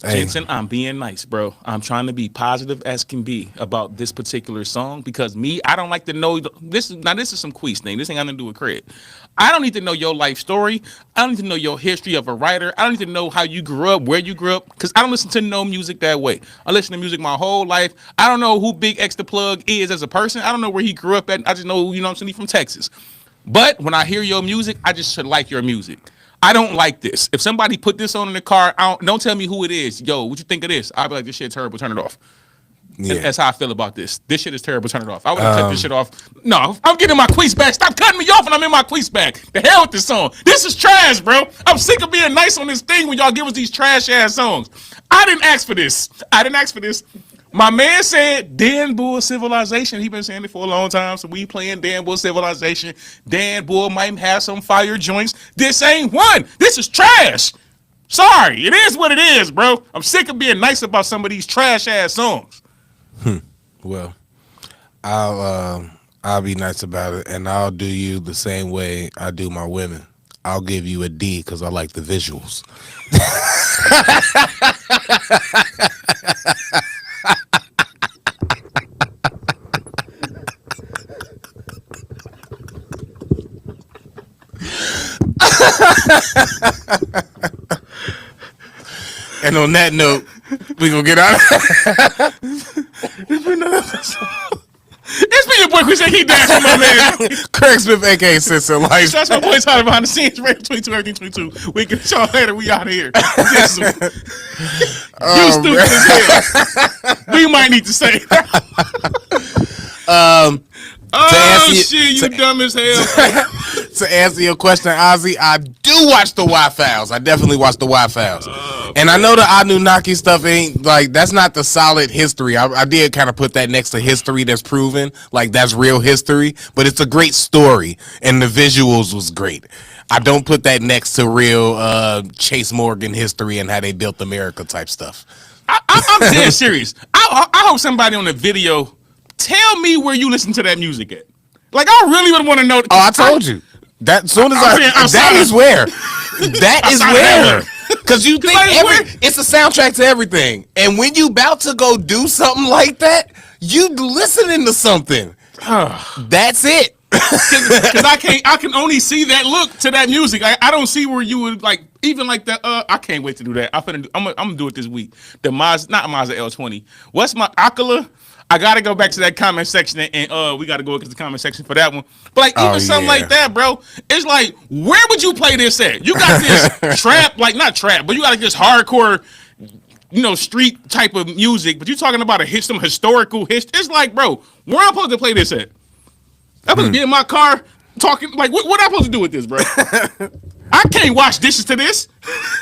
Jensen, I'm being nice, bro. I'm trying to be positive as can be about this particular song because I don't like to know this is some Quis thing. This ain't got nothing to do with Craig. I don't need to know your life story. I don't need to know your history of a writer. I don't need to know how you grew up, where you grew up, because I don't listen to no music that way. I listen to music my whole life. I don't know who Big X the Plug is as a person. I don't know where he grew up at. I just know, I'm saying, he's from Texas. But when I hear your music, I just should like your music. I don't like this. If somebody put this on in the car, don't tell me who it is. Yo, what you think of this? I'll be like, this shit terrible. Turn it off. Yeah. That's how I feel about this. This shit is terrible. Turn it off. I would have cut this shit off. No, I'm getting my Quis back. Stop cutting me off when I'm in my Quis back. The hell with this song. This is trash, bro. I'm sick of being nice on this thing when y'all give us these trash ass songs. I didn't ask for this. My man said Dan Bull Civilization. He been saying it for a long time, so we playing Dan Bull Civilization. Dan Bull might have some fire joints. This ain't one. This is trash. Sorry, it is what it is, bro. I'm sick of being nice about some of these trash ass songs. Well, I'll be nice about it, and I'll do you the same way I do my women. I'll give you a D because I like the visuals. And on that note, we gonna get out. It's been your boy Quis. He dancing, my man. Craig Smith, aka Sister Life. That's my boy Tyler behind the scenes. Radio 22, everything 22. We can y'all later. We out of here. You stupid as hell. We might need to say. Shit, you dumb as hell. To answer your question, Ozzy, I do watch the Y-Files. I definitely watch the Y-Files. And I know the Anunnaki stuff ain't, like, that's not the solid history. I did kind of put that next to history that's proven. Like, that's real history. But it's a great story. And the visuals was great. I don't put that next to real Chase Morgan history and how they built America type stuff. I'm dead serious. I hope somebody on the video tell me where you listen to that music at. Like, I really would want to know. Oh, I told you. That soon as that is where. That is where. Because you think it's a soundtrack to everything. And when you about to go do something like that, you listening to something. That's it. Because I can only see that look to that music. I don't see where you would like even like that. I can't wait to do that. I'm gonna do it this week. The not Mazda L20. What's my Akala? I gotta go back to that comment section and we gotta go to the comment section for that one. But like even something like that, bro, it's like where would you play this at? You got this trap, like not trap, but you got this hardcore, street type of music. But you talking about some historical history? It's like, bro, where am I supposed to play this at? I'm supposed to be in my car talking like what am I supposed to do with this, bro? I can't wash dishes to this.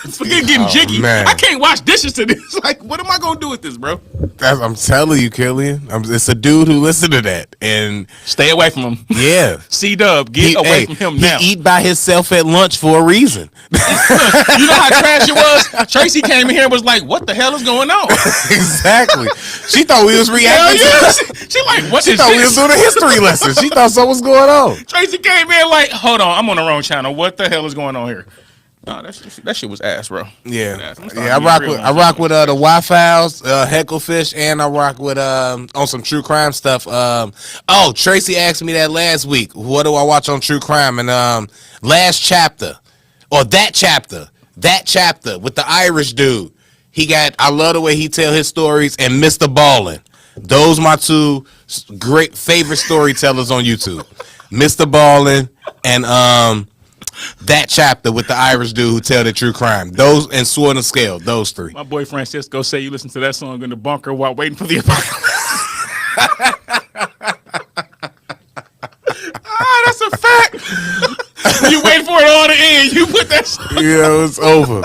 Forget getting jiggy. Man. I can't wash dishes to this. Like, what am I gonna do with this, bro? I'm telling you, Killian. It's a dude who listened to that and stay away from him. Yeah, C-Dub, get away from him now. He eat by himself at lunch for a reason. You know how trash it was? Tracy came in here and was like, "What the hell is going on?" Exactly. She thought we was reacting. She like, what? She thought we was doing a history lesson. She thought something was going on. Tracy came in like, "Hold on, I'm on the wrong channel. What the hell is going on here?" No, that shit was ass, bro. Yeah, I rock with the Y-Files, Hecklefish, and I rock with on some true crime stuff. Tracy asked me that last week. What do I watch on true crime? And that chapter with the Irish dude. I love the way he tell his stories, and Mr. Ballin. Those my two great favorite storytellers on YouTube. Mr. Ballin and that chapter with the Irish dude who tell the true crime. Those and Sword and Scale. Those three. My boy Francisco say you listen to that song in the bunker while waiting for the apocalypse. That's a fact. When you wait for it all to end, you put that song. Yeah, it's over.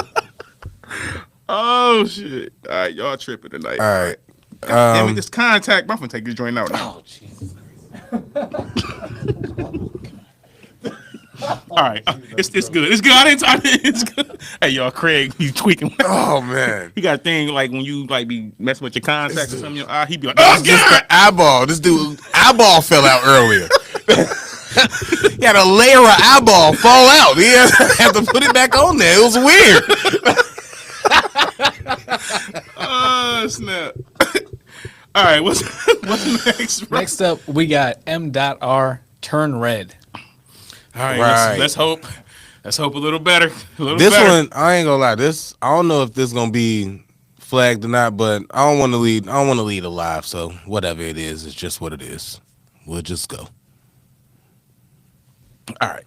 Oh shit! All right, y'all tripping tonight. All right. Damn it, this contact. I'm gonna take this joint out now. Oh Jesus. All right, it's good. It's good. It's good. Hey, y'all, Craig, he's tweaking. Oh man, he got a thing like when you like be messing with your contacts or something. He be like, "Oh, just the eyeball." This dude eyeball fell out earlier. He had a layer of eyeball fall out. He had to put it back on there. It was weird. Oh snap! All right, what's next? Bro? Next up, we got M.R. Turn Red. All right, let's hope a little better. This one, I ain't gonna lie. I don't know if this gonna be flagged or not, but I don't want to lead alive. So whatever it is, it's just what it is. We'll just go. All right.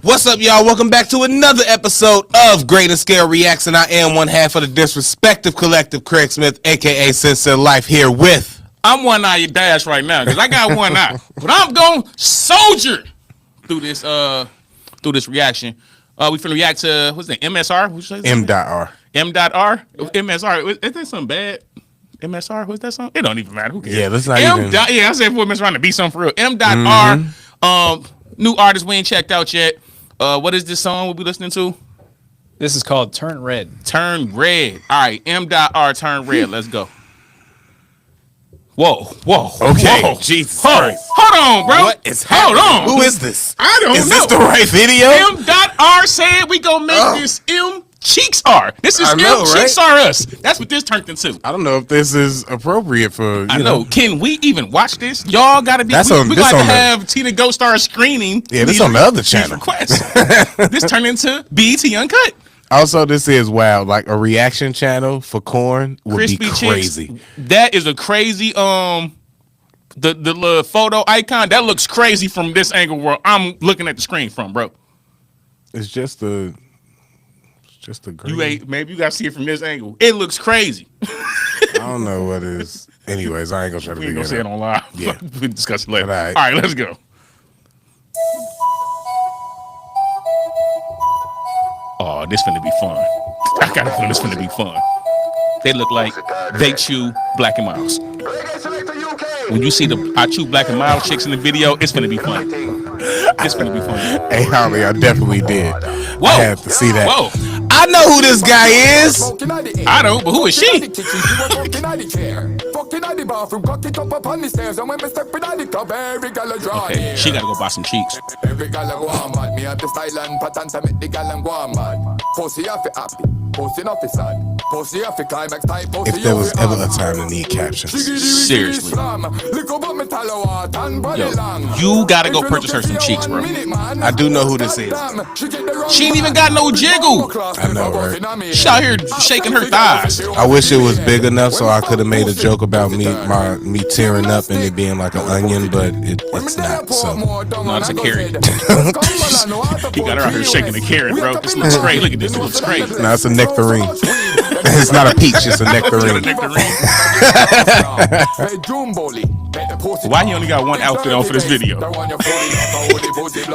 What's up, y'all? Welcome back to another episode of Great and Scale Reacts, and I am one half of the Disrespective Collective, Craig Smith, aka Sincere Life, here with. I'm one eye your dash right now because I got one eye, but I'm going to soldier through this reaction. We finna react to what's that? MSR? M.R. M.R. MSR. Is that something bad? MSR? What's that song? It don't even matter. Who cares? Yeah, let's not even. Yeah, I said before mess around to be something for real. M.R. New artist we ain't checked out yet. What is this song we'll be listening to? This is called Turn Red. Turn Red. All right, M.R. Turn Red. Let's go. Whoa. Okay. Whoa. Jesus Hold Christ. on, bro. What is happening? Hold on. Who is this? I don't know. Is this the right video? M.R. said we gonna make this M Cheeks R. This is I M know, Cheeks right? R us. That's what this turned into. I don't know if this is appropriate for. I know. Can we even watch this? Y'all gotta be. That's we on- we this got to on the- have Tina Go Star screening. Yeah, this these- on the other these channel. Requests. This turned into BET Uncut. Also, this is wow, like a reaction channel for corn would Crispy be crazy. Chicks. That is a crazy the little photo icon that looks crazy from this angle where I'm looking at the screen from, bro. It's just a green. You ain't maybe you gotta see it from this angle. It looks crazy. I don't know what it is. Anyways, I ain't gonna try to We ain't figure gonna say it it out. on live. Yeah. We discuss it later. All right. All right, let's go. Oh, this finna be fun. I got a feeling this finna be fun. They look like they chew Black and Miles. When you see the I chew Black and Miles chicks in the video, it's finna be fun. It's finna be fun. Hey, Holly, I definitely did. Whoa. I had to see that. Whoa. I know who this guy is. I don't, but who is she? Okay, Okay, she gotta go buy some cheeks. Every gal go on mad. Me have the style and pattern to make the gal and go on mad. Pussy have to happy, pussy not to sad. Pussy have to climax type. Pussy If there was ever a time to need captions. Seriously. Yo, you gotta go purchase her some cheeks, bro. I do know who this is. She ain't even got no jiggle. I know, right? She out here shaking her thighs. I wish it was big enough so I could have made a joke about me tearing up and it being like an onion, but it's not. So No, it's a carrot. You got her out here shaking a carrot, bro. This looks great. Look at this. It looks great. no, it's a nectarine. It's not a peach, it's a nectarine. Why he only got one outfit on for this video?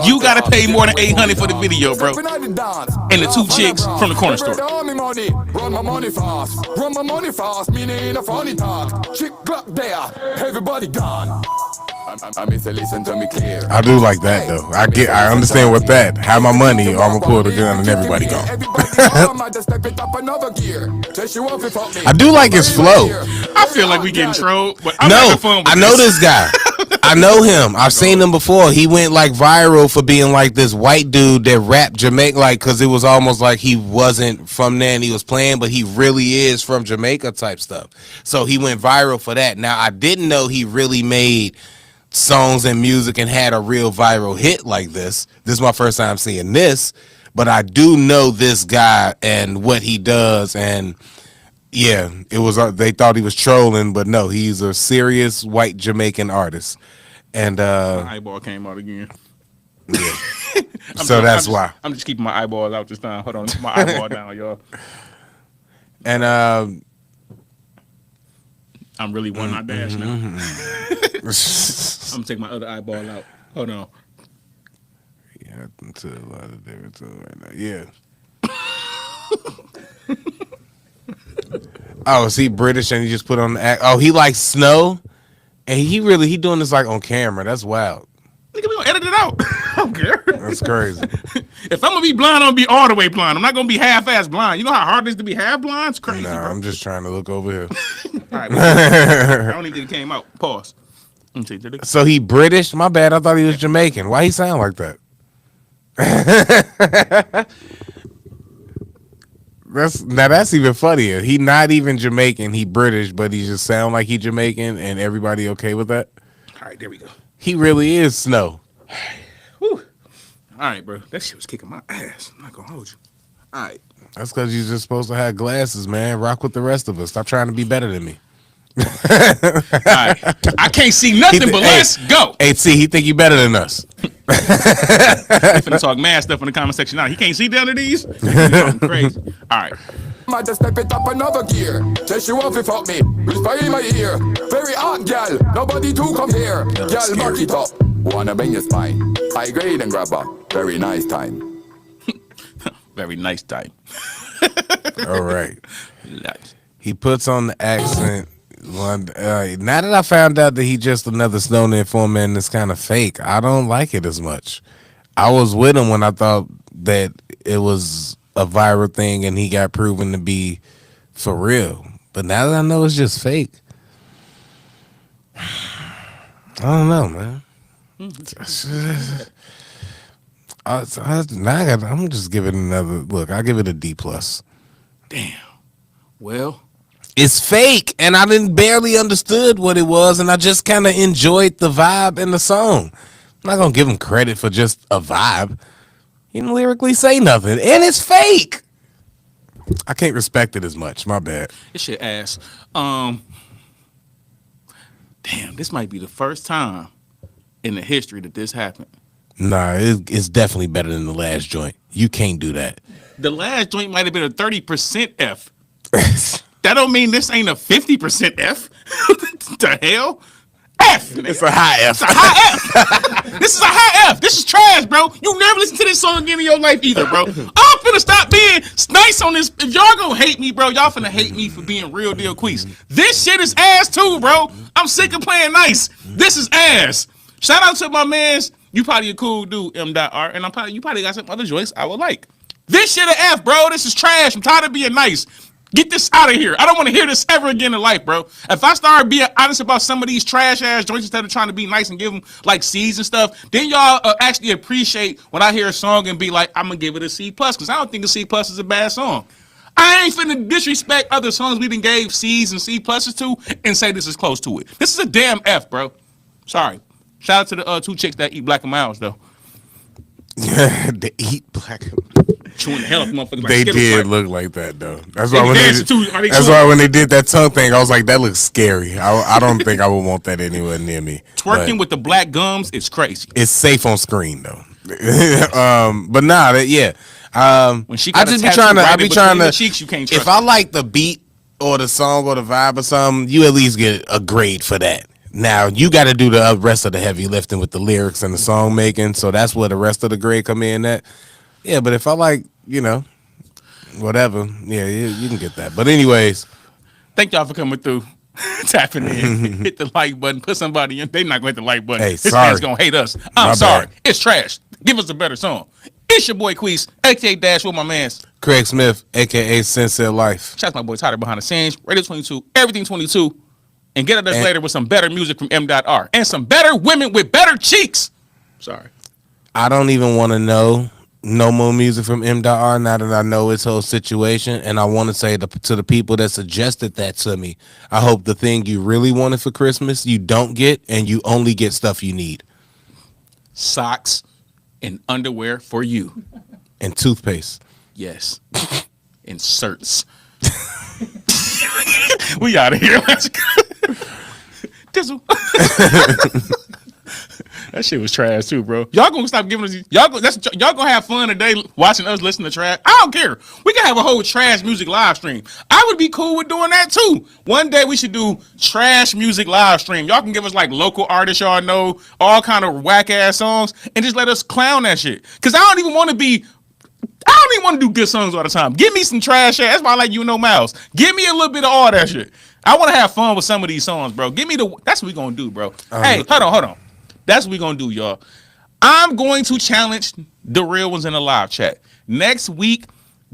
You gotta pay more than $800 for the video, bro. And the two chicks from the corner store. Run my money fast, meaning a funny talk. Chick Glock there, everybody gone. I miss listen to me clear. I do like that though. I understand what that. Have my money or I'm gonna pull the gun and everybody gone. I do like his flow. I feel like we getting trolled, but I'm having fun with I know this guy. I know him. I've seen him before. He went like viral for being like this white dude that rapped Jamaica, like because it was almost like he wasn't from there and he was playing, but he really is from Jamaica type stuff. So he went viral for that. Now I didn't know he really made songs and music and had a real viral hit like this. This is my first time seeing this, but I do know this guy and what he does. And yeah, it was they thought he was trolling, but no, he's a serious white Jamaican artist. And My eyeball came out again. yeah. So that's why. I'm just keeping my eyeballs out this time. Hold on, my eyeball down, y'all. And I'm really one eye dash now. I'm gonna take my other eyeball out. Hold on. yeah, to a lot of different stuff right now. Yeah. Oh, is he British and he just put on the act? Oh, he likes snow, and he doing this like on camera. That's wild. Nigga, we gonna edit it out. I don't care. That's crazy. If I'm gonna be blind, I'm gonna be all the way blind. I'm not gonna be half-ass blind. You know how hard it is to be half blind? It's crazy, Nah, bro. I'm just trying to look over here. All right, I don't even think it came out. Pause. Let me see. Did it? So he British? My bad. I thought he was Jamaican. Why he sound like that? That's even funnier. He not even Jamaican. He British, but he just sound like he Jamaican, and everybody okay with that? All right, there we go. He really is Snow. Whew. All right, bro. That shit was kicking my ass. I'm not gonna hold you. All right. That's because you're just supposed to have glasses, man. Rock with the rest of us. Stop trying to be better than me. All right. I can't see nothing, but let's go. Hey, T, he think he better than us. He finna talk mad stuff in the comment section now. He can't see down to these. He talking crazy. All right. I just step it up another gear. Say she want to fuck me, whisper in my ear. Very hot gal, nobody to come here. Gal, mark it up. Wanna bang your spine. High grade and grab her. Very nice time. Very nice time. All right. Nice. He puts on the accent. Now that I found out that he just another Snowden informant that's kind of fake, I don't like it as much. I was with him when I thought that it was a viral thing and he got proven to be for real. But now that I know it's just fake, I don't know, man. I'm just giving it another look. I'll give it a D+. Damn. Well, it's fake, and I didn't barely understood what it was, and I just kind of enjoyed the vibe in the song. I'm not gonna give him credit for just a vibe. He didn't lyrically say nothing, and it's fake. I can't respect it as much. My bad. this shit ass. Damn, this might be the first time in the history that this happened. Nah, it's definitely better than the last joint. You can't do that. The last joint might have been a 30% F. That don't mean this ain't a 50% F. The hell? F. It's a high F. It's a high F. This is a high F. This is trash, bro. You never listen to this song again in your life either, bro. I'm finna stop being nice on this. If y'all gonna hate me, bro, y'all finna hate me for being real deal Quis. This shit is ass too, bro. I'm sick of playing nice. This is ass. Shout out to my mans. You probably a cool dude, M.R. And you probably got some other joints I would like. This shit a F, bro. This is trash. I'm tired of being nice. Get this out of here. I don't want to hear this ever again in life, bro. If I start being honest about some of these trash ass joints instead of trying to be nice and give them like C's and stuff, then y'all actually appreciate when I hear a song and be like, I'm gonna give it a C+, because I don't think a C+ is a bad song. I ain't finna disrespect other songs we done gave C's and C+ to and say this is close to it. This is a damn F, bro. Sorry. Shout out to the two chicks that eat Black and Milds though. They eat black. Chewing the hell out of motherfuckers. Like They Skittles, did like, look like that though. That's why when dancing too. Are they that's chewing? why when they did that tongue thing, I was like, that looks scary. I don't think I would want that anywhere near me. Twerking But with the black gums is crazy. it's safe on screen though. But nah, When she I got just a be tattoo trying to. I right be in trying between to. the cheeks, you can't trust If I like the beat or the song or the vibe or something, you at least get a grade for that. Now you got to do the rest of the heavy lifting with the lyrics and the song making. So that's where the rest of the grade come in at. Yeah, but if I like, whatever, yeah, you can get that. But anyways, Thank y'all for coming through, tapping in, hit the like button, put somebody in. They not going to hit the like button. Hey, This sorry. man's going to hate us. My I'm sorry. bad. It's trash. Give us a better song. It's your boy Quis, aka Dash with my mans. Craig Smith, aka Sensei Life. Shout out to my boy Tyler behind the scenes. Radio 22, everything 22. And get at us later with some better music from M.R. and some better women with better cheeks. Sorry. I don't even want to know no more music from M.R. now that I know his whole situation. And I want to say to the people that suggested that to me, I hope the thing you really wanted for Christmas, you don't get, and you only get stuff you need. Socks and underwear for you. And toothpaste. Yes. Inserts. We out of here. Let's go. Dizzle. That shit was trash too, bro. Y'all gonna stop giving us y'all gonna have fun today watching us listen to trash. I don't care. We can have a whole trash music live stream. I would be cool with doing that too. One day we should do trash music live stream. Y'all can give us like local artists y'all know, all kind of whack ass songs, and just let us clown that shit. Cause I don't even want to do good songs all the time. Give me some trash shit. That's why I like Miles. Give me a little bit of all that shit. I want to have fun with some of these songs, bro. That's what we gonna do, bro. Hey, hold on. That's what we gonna do, y'all. I'm going to challenge the real ones in the live chat. Next week,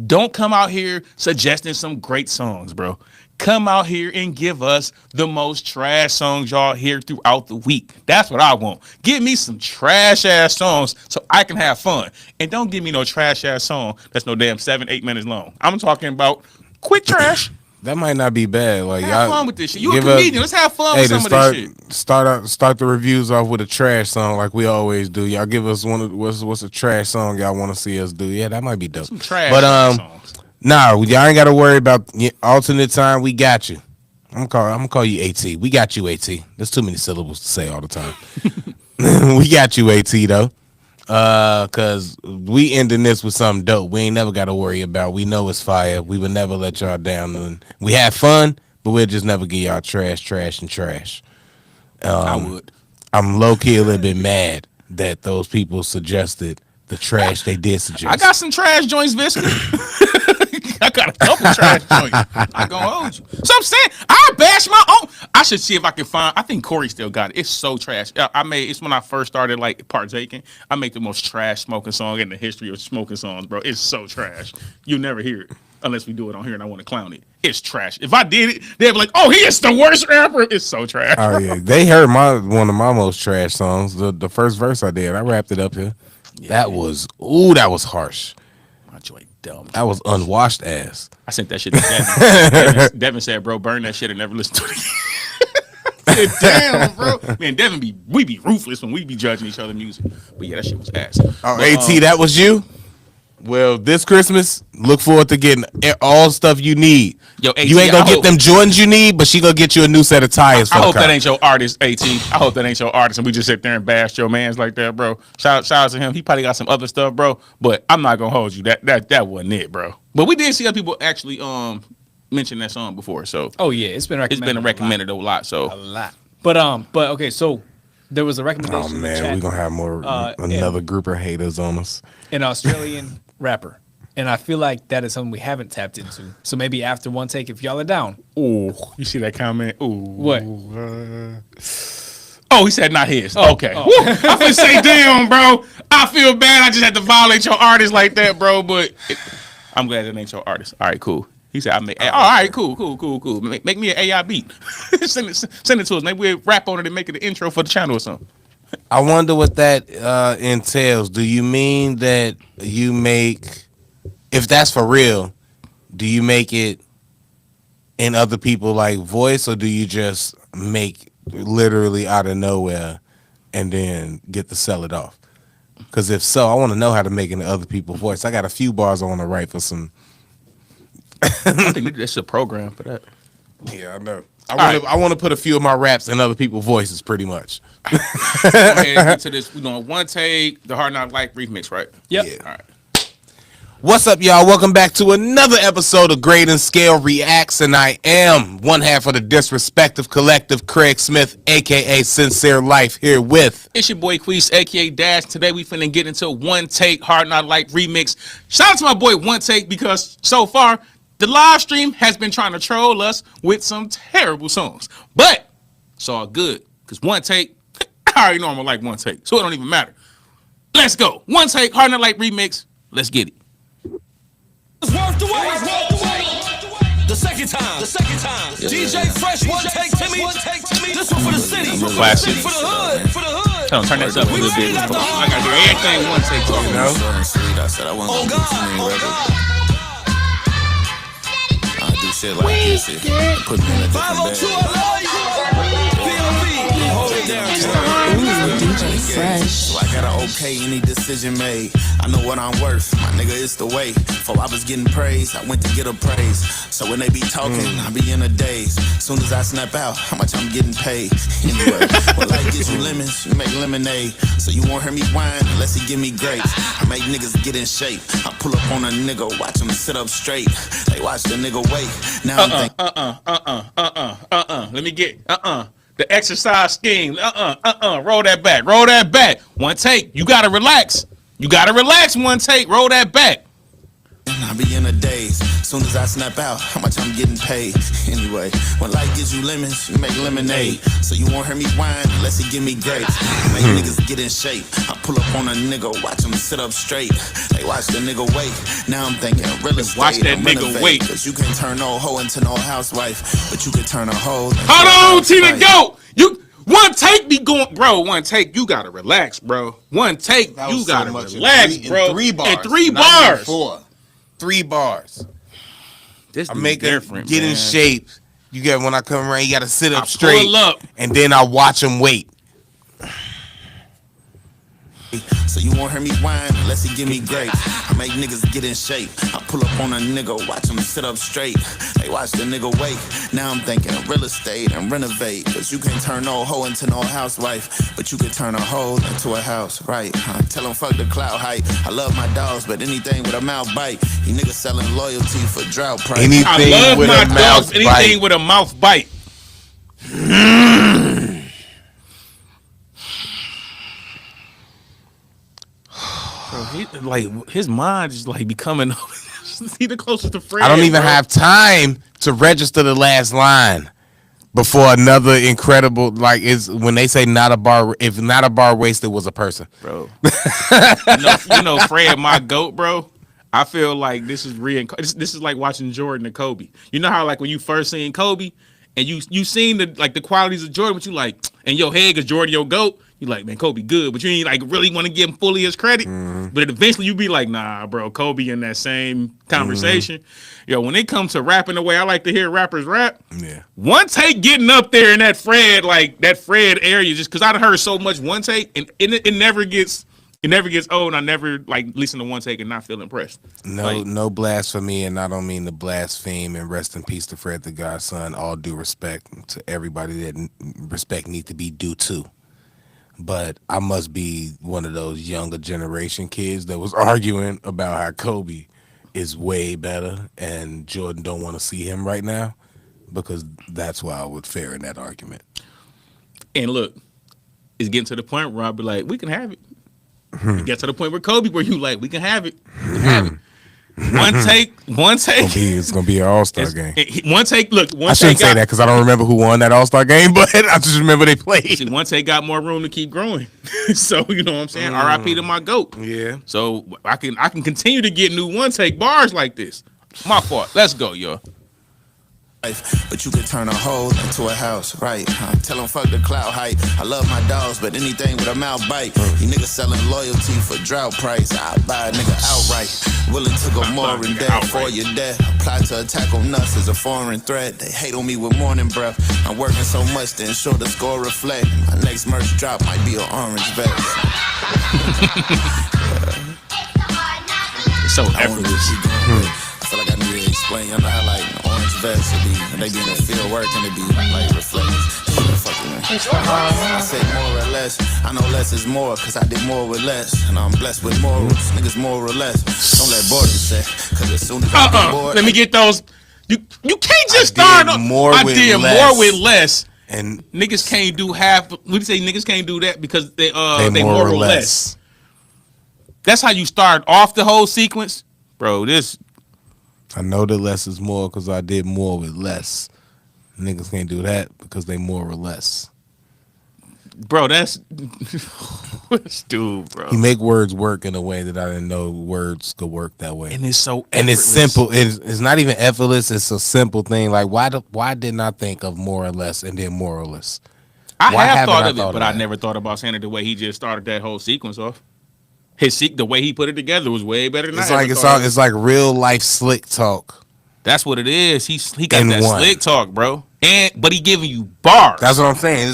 don't come out here suggesting some great songs, bro. Come out here and give us the most trash songs y'all hear throughout the week. That's what I want. Give me some trash ass songs so I can have fun. And don't give me no trash ass song that's no damn 7-8 minutes long. I'm talking about quick trash. That might not be bad. Like Have fun with this shit. You a comedian. Let's have fun with some of this shit. Start the reviews off with a trash song like we always do. Y'all give us what's a trash song y'all want to see us do. Yeah, that might be dope. Some trash songs. Nah, y'all ain't got to worry about alternate time. We got you. I'm gonna call you AT. We got you, AT. There's too many syllables to say all the time. We got you, AT though. Cause we ending this with something dope. We ain't never got to worry about. We know it's fire. We would never let y'all down. And we had fun, but we'll just never give y'all trash. I would. I'm low key a little bit mad that those people suggested the trash they did suggest. I got some trash joints, Visca. I got a couple trash joints. I gonna hold you. So I'm saying I bash my own. I should see if I can find. I think Corey still got it. It's so trash. It's when I first started like partaking. I make the most trash smoking song in the history of smoking songs, bro. It's so trash. You never hear it unless we do it on here and I want to clown it. It's trash. If I did it, they'd be like, "Oh, he is the worst rapper." It's so trash. Oh yeah, they heard one of my most trash songs. The first verse I did, I wrapped it up here. Yeah, that was harsh. My joint dumb. That was unwashed ass. I sent that shit to Devin. Devin said, "Bro, burn that shit and never listen to it." I said, damn, bro. Man, Devin we be ruthless when we be judging each other music. But yeah, that shit was ass. Oh, AT, that was you? Well, this Christmas, look forward to getting all the stuff you need. Yo, AT, you ain't gonna get them Jordans you need, but she gonna get you a new set of tires. I hope that ain't your artist, AT. I hope that ain't your artist, and we just sit there and bash your mans like that, bro. Shout out to him. He probably got some other stuff, bro. But I'm not gonna hold you. That wasn't it, bro. But we did see other people actually mention that song before. So it's been recommended a lot. So a lot. But okay, so there was a recommendation. Oh man, we're gonna have more another group of haters on us. An Australian rapper. And I feel like that is something we haven't tapped into. So maybe after one take, if y'all are down. Ooh, you see that comment? Ooh. What? Oh, he said not his. Oh, okay. Oh. I feel say, damn, bro. I feel bad. I just had to violate your artist like that, bro. But I'm glad it ain't your artist. All right, cool. He said, all right, cool. Make me an AI beat. send it to us. Maybe we'll rap on it and make it an intro for the channel or something. I wonder what that entails. Do you mean that you make, if that's for real, do you make it in other people like voice, or do you just make literally out of nowhere and then get to sell it off? Because if so, I want to know how to make it in other people's voice. I got a few bars I want to write for some. I think that's a program for that. Yeah, I know. I want to put a few of my raps in other people's voices, pretty much. Go ahead and get to this. We're doing one take, the Hard Knock Life remix, right? Yep. Yeah. All right. What's up, y'all? Welcome back to another episode of Grade and Scale Reacts, and I am one half of the Disrespective Collective, Craig Smith, a.k.a. Sincere Life, here with... It's your boy Quis, a.k.a. Dash. Today we finna get into one take, Hard Knock Life remix. Shout out to my boy One Take, because so far, the live stream has been trying to troll us with some terrible songs. But it's all good, because One Take, I already know I'm gonna like One Take, so it don't even matter. Let's go. One Take, Hard Knock Life remix. Let's get it. It's worth the wait. The second time. Yeah. DJ Fresh, One Take Timmy. This one for the city. Classic. For the hood. Turn this up a little bit. I gotta do everything One Take, you know? Oh God. I do shit like this. Put me in a different bag. 502, I love you. PLB. Hold it down. DJ Fresh. So I gotta okay any decision made. I know what I'm worth, my nigga, it's the way. Before I was getting praise, I went to get a praise. So when they be talking, I be in a daze. Soon as I snap out, how much I'm getting paid. Anyway, when life gives you lemons, you make lemonade. So you won't hear me whine unless he give me grapes. I make niggas get in shape. I pull up on a nigga, watch him sit up straight. They watch the nigga wait. Now I'm thinking, Let me get, the exercise scheme. Roll that back. One take. You gotta relax. One take. Roll that back. I be in a daze. Soon as I snap out, how much I'm getting paid. Anyway, when life gives you lemons, you make lemonade. So you won't hear me whine unless he give me grapes. Make niggas get in shape. I pull up on a nigga, watch him sit up straight. They watch the nigga wait. Now I'm thinking real estate. Watch that nigga wait. Cause you can turn no hoe into no housewife, but you can turn a hoe. Hold on, Tina, go. One take be going, bro. One take, you gotta relax, bro. One take, you gotta relax, bro. In 3 bars. In 3 bars. 4. 3 bars. This I make different. Get man. in shape. You get when I come around, you gotta sit up straight. Pull up. And then I watch him wait. So you won't hear me whine unless he give me grape. I make niggas get in shape. I pull up on a nigga, watch him sit up straight. They watch the nigga wait. Now I'm thinking real estate and renovate. Cause you can't turn no hoe into no housewife, but you can turn a hoe into a house, right? Tell him fuck the clout height. I love my dogs, but anything with a mouth bite. You niggas selling loyalty for drought price. Anything I love with my a dogs. mouth Anything bite. with a mouth bite. Bro, his mind is like becoming. He the closest to Fred. I don't even bro. have time to register the last line before another incredible, like, is when they say not a bar, if not a bar wasted was a person. Bro. you know Fred, my goat, bro. I feel like this is this is like watching Jordan and Kobe. You know how like when you first seen Kobe and you seen the qualities of Jordan, but you like in your head because Jordan your goat. You like, man, Kobe good, but you ain't like really want to give him fully his credit. But eventually you be like, nah, bro, Kobe in that same conversation. Yo, when it comes to rapping the way I like to hear rappers rap, Yeah. One Take getting up there in that Fred area, just because I've heard so much One Take, and it never gets old. I never like listen to One Take and not feel impressed. No blasphemy, and I don't mean to blaspheme, and rest in peace to Fred the Godson. All due respect to everybody that respect need to be due to. But I must be one of those younger generation kids that was arguing about how Kobe is way better and Jordan don't want to see him right now, because that's why I would fare in that argument. And look, it's getting to the point where I'll be like, we can have it. It gets to the point where Kobe, where you like, we can have it. We can have it. One take. It's gonna be an All-Star game. One take. Look, I shouldn't say that because I don't remember who won that All-Star game, but I just remember they played. One Take got more room to keep growing. So you know what I'm saying. R.I.P. to my goat. Yeah. So I can continue to get new One Take bars like this. My fault. Let's go, yo. But you can turn a hole into a house, right? Tell them fuck the clout height. I love my dogs, but anything with a mouth bite. You niggas selling loyalty for drought price. I buy a nigga outright. Willing to go more in depth for your death. Apply to attack on us as a foreign threat. They hate on me with morning breath. I'm working so much to ensure the score reflect. My next merch drop might be an orange vest. So effortless. I feel like I need to explain. You know how like an orange vest would be, and they be in the field working to be like reflective. I say more or less. I know less is more, cause I did more with less. And I'm blessed with morals. Niggas more or less. Don't let boredom set, cause as soon as I get bored. Let me get those. You can't just start. I did more with less. And niggas can't do half. What do you say? Niggas can't do that because they more or less. That's how you start off the whole sequence, bro. I know that less is more because I did more with less. Niggas can't do that because they more or less. Bro, that's dude, bro. You make words work in a way that I didn't know words could work that way. And it's so and it's simple. It's not even effortless. It's a simple thing. Like why didn't I think of more or less and then more or less? I have thought of it, but I never thought about saying it the way he just started that whole sequence off. The way he put it together was way better than It's like real life slick talk. That's what it is. He got that slick talk, bro. But he giving you bars. That's what I'm saying.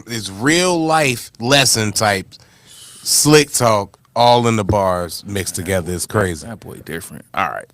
It's real life lesson type slick talk all in the bars mixed together. It's crazy. That boy different. All right.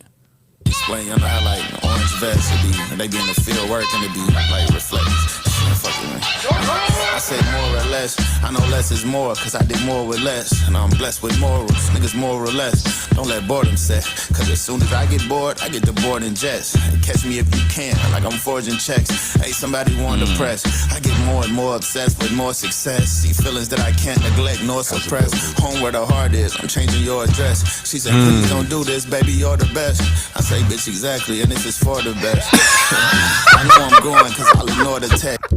Explain, you know how like an orange vest would be, and they be in the field working to be like reflective. I say more or less. I know less is more, cause I did more with less. And I'm blessed with morals. Niggas more or less. Don't let boredom set, cause as soon as I get bored, I get the board in jets. And catch me if you can, like I'm forging checks. Hey, somebody want to press. I get more and more obsessed with more success. See feelings that I can't neglect nor suppress. Home where the heart is, I'm changing your address. She said, please don't do this, baby, you're the best. I say, bitch, exactly, and this is for the best. I know I'm going, cause I'll ignore the text.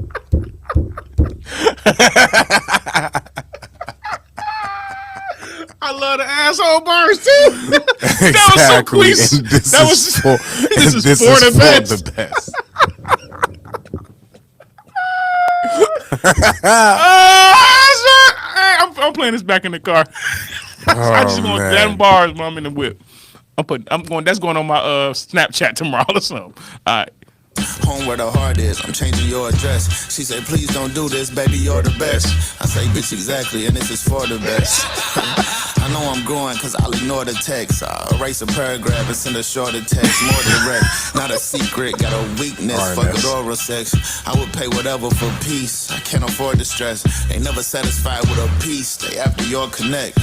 I love the asshole bars too. That was so Quis. This is for the best. I'm playing this back in the car. I just want them bars when I'm in the whip. That's going on my Snapchat tomorrow or something. All right. Home where the heart is, I'm changing your address. She said, please don't do this, baby, you're the best. I say, bitch, exactly, and this is for the best. I know I'm growing, cause I'll ignore the text. I'll erase a paragraph and send a shorter text. More direct, not a secret, got a weakness for good oral sex. I would pay whatever for peace, I can't afford the stress. They never satisfied with a piece, they after your connect.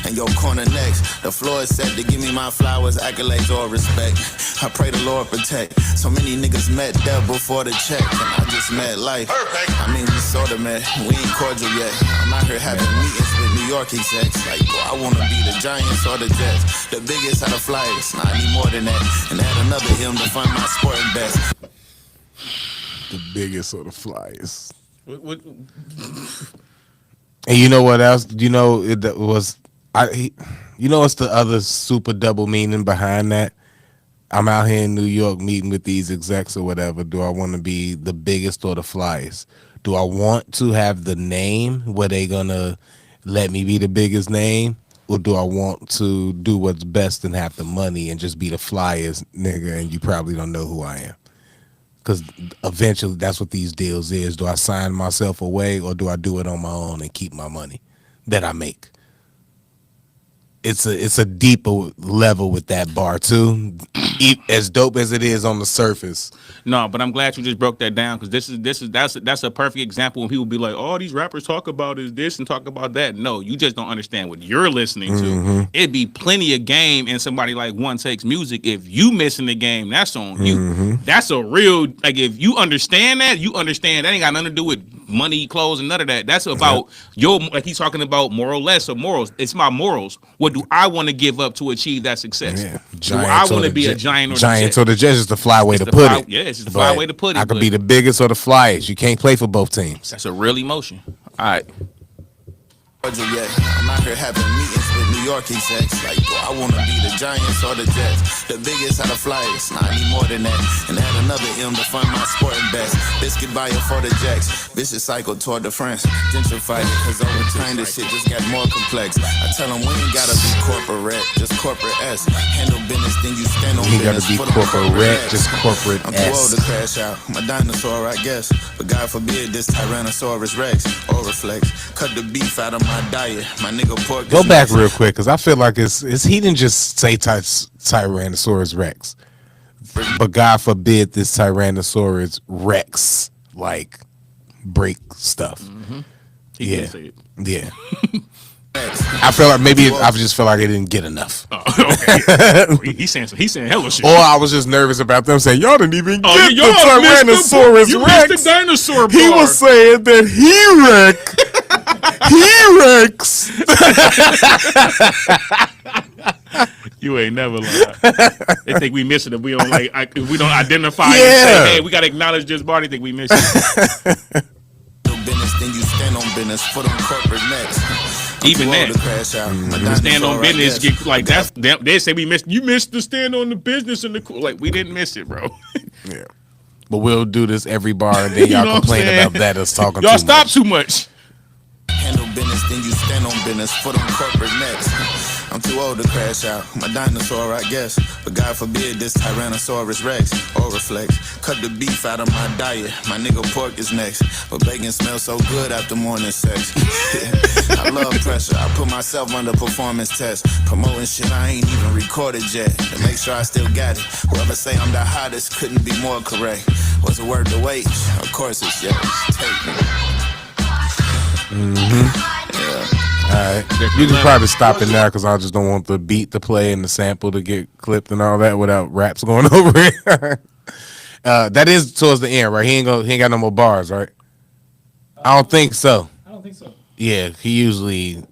And your corner next, the floor is set to give me my flowers, accolades, or respect. I pray the Lord protect. So many niggas met death before the check, and I just met life. Perfect. I mean, we sorta met, we ain't cordial yet. I'm out here having meetings with New York execs. Like, bro, I wanna be the Giants or the Jets, the biggest out of flyers. Nah, I need more than that, and add another him to fund my sporting best. The biggest of the Flyers. And you know what else? You know it was you know what's the other super double meaning behind that? I'm out here in New York meeting with these execs or whatever. Do I want to be the biggest or the flyest? Do I want to have the name where they gonna let me be the biggest name? Or do I want to do what's best and have the money and just be the flyest nigga and you probably don't know who I am? Because eventually that's what these deals is. Do I sign myself away or do I do it on my own and keep my money that I make? It's a deeper level with that bar too. As dope as it is on the surface. No, but I'm glad you just broke that down because that's a perfect example when people be like, "Oh, these rappers talk about is this and talk about that." No, you just don't understand what you're listening to. It'd be plenty of game in somebody like One Takes Music. If you missing the game, that's on you. That's a real like if you understand that ain't got nothing to do with money, clothes, and none of that. That's about your like he's talking about more or less or morals. It's my morals. What do I want to give up to achieve that success? Yeah. Do I want to be a giant or giant the or the jet is the fly way to put it. Yeah, it's just the fly way to put it. I could be the biggest or the flyest. You can't play for both teams. That's a real emotion. All right. Yet. I'm out here having meetings with New York execs. Like, bro, I wanna be the Giants or the Jets, the biggest out of flyers. Nah, I need more than that, and add another M to fund my sporting best. Biscuit buyer for the Jacks, vicious cycle toward the France. Gentrified it, cause over time this shit just got more complex. I tell them we ain't gotta be corporate, just corporate S. Handle business, then you stand on You business. gotta be corporate, just corporate I'm too S. old to crash out. I'm a dinosaur, I guess, but God forbid this Tyrannosaurus Rex or reflex. Cut the beef out of my diet. My nigga pork. Go back real quick, because I feel like it's he didn't just say Tyrannosaurus Rex, but God forbid this Tyrannosaurus Rex like break stuff. He did say it. Yeah. I feel like maybe I just feel like I didn't get enough. Okay. He's saying hella shit. Or I was just nervous about them saying y'all didn't even get the y'all missed Tyrannosaurus you Rex. missed the dinosaur He bar. was saying that he wreck. He wrecks. You ain't never lied. They think we miss it if we don't if we don't identify and say, hey, we gotta acknowledge this bar. They think we miss it. Business, then you stand on business, foot on corporate necks. Even that, stand on business, get like that's they say we missed. You missed the stand on the business and the like. We didn't miss it, bro. Yeah, but we'll do this every bar, and then y'all complain about that us talking. Y'all too stop much. too much. Handle business, then you stand on business, foot on corporate necks. I'm too old to crash out. I'm a dinosaur, I guess, but God forbid this Tyrannosaurus Rex or reflex. Cut the beef out of my diet. My nigga pork is next, but bacon smells so good after morning sex. I love pressure. I put myself under performance tests, promoting shit I ain't even recorded yet to make sure I still got it. Whoever say I'm the hottest couldn't be more correct. Was it worth the wait? Of course it's yes. Take me. All right, you can probably stop it now because I just don't want the beat to play and the sample to get clipped and all that without raps going over it. That is towards the end, right? He ain't got no more bars, right? I don't think so. I don't think so. Yeah, he usually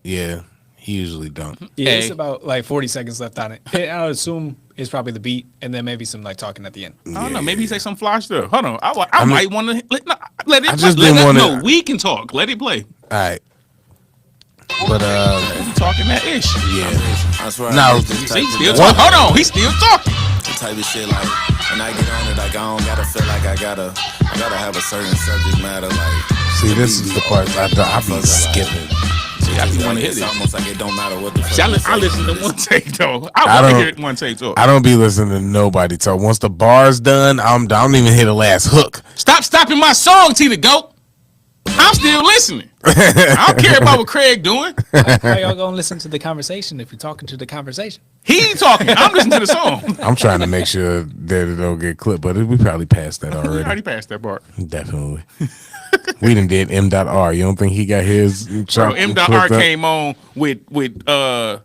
don't. Yeah, it's about like 40 seconds left on it. I would assume it's probably the beat and then maybe some like talking at the end. I don't know. Maybe he say some fly stuff. Hold on. I might want to let it. I just let didn't it wanna- no, we can talk. Let it play. All right, but We talking that ish. yeah. I swear. No, See, still talking. Hold on. He's still talking. The type of shit like when I get on it, like I don't gotta feel like I gotta have a certain subject matter. Like See, this is the part I be skipping. I be want to hear It's this. almost like it don't matter what the fuck. See, I listen to one take though. I want to hear it one take too. I don't be listening to nobody talk. Once the bar's done, I don't even hear the last hook. Stop stopping my song, T the Goat. I'm still listening. I don't care about what Craig doing. How y'all gonna listen to the conversation if you're talking to the conversation? He ain't talking. I'm listening to the song. I'm trying to make sure that it don't get clipped, but we probably passed that We already. already passed that part. Definitely. We done did M.R. You don't think he got his? Bro, M.R. came on with I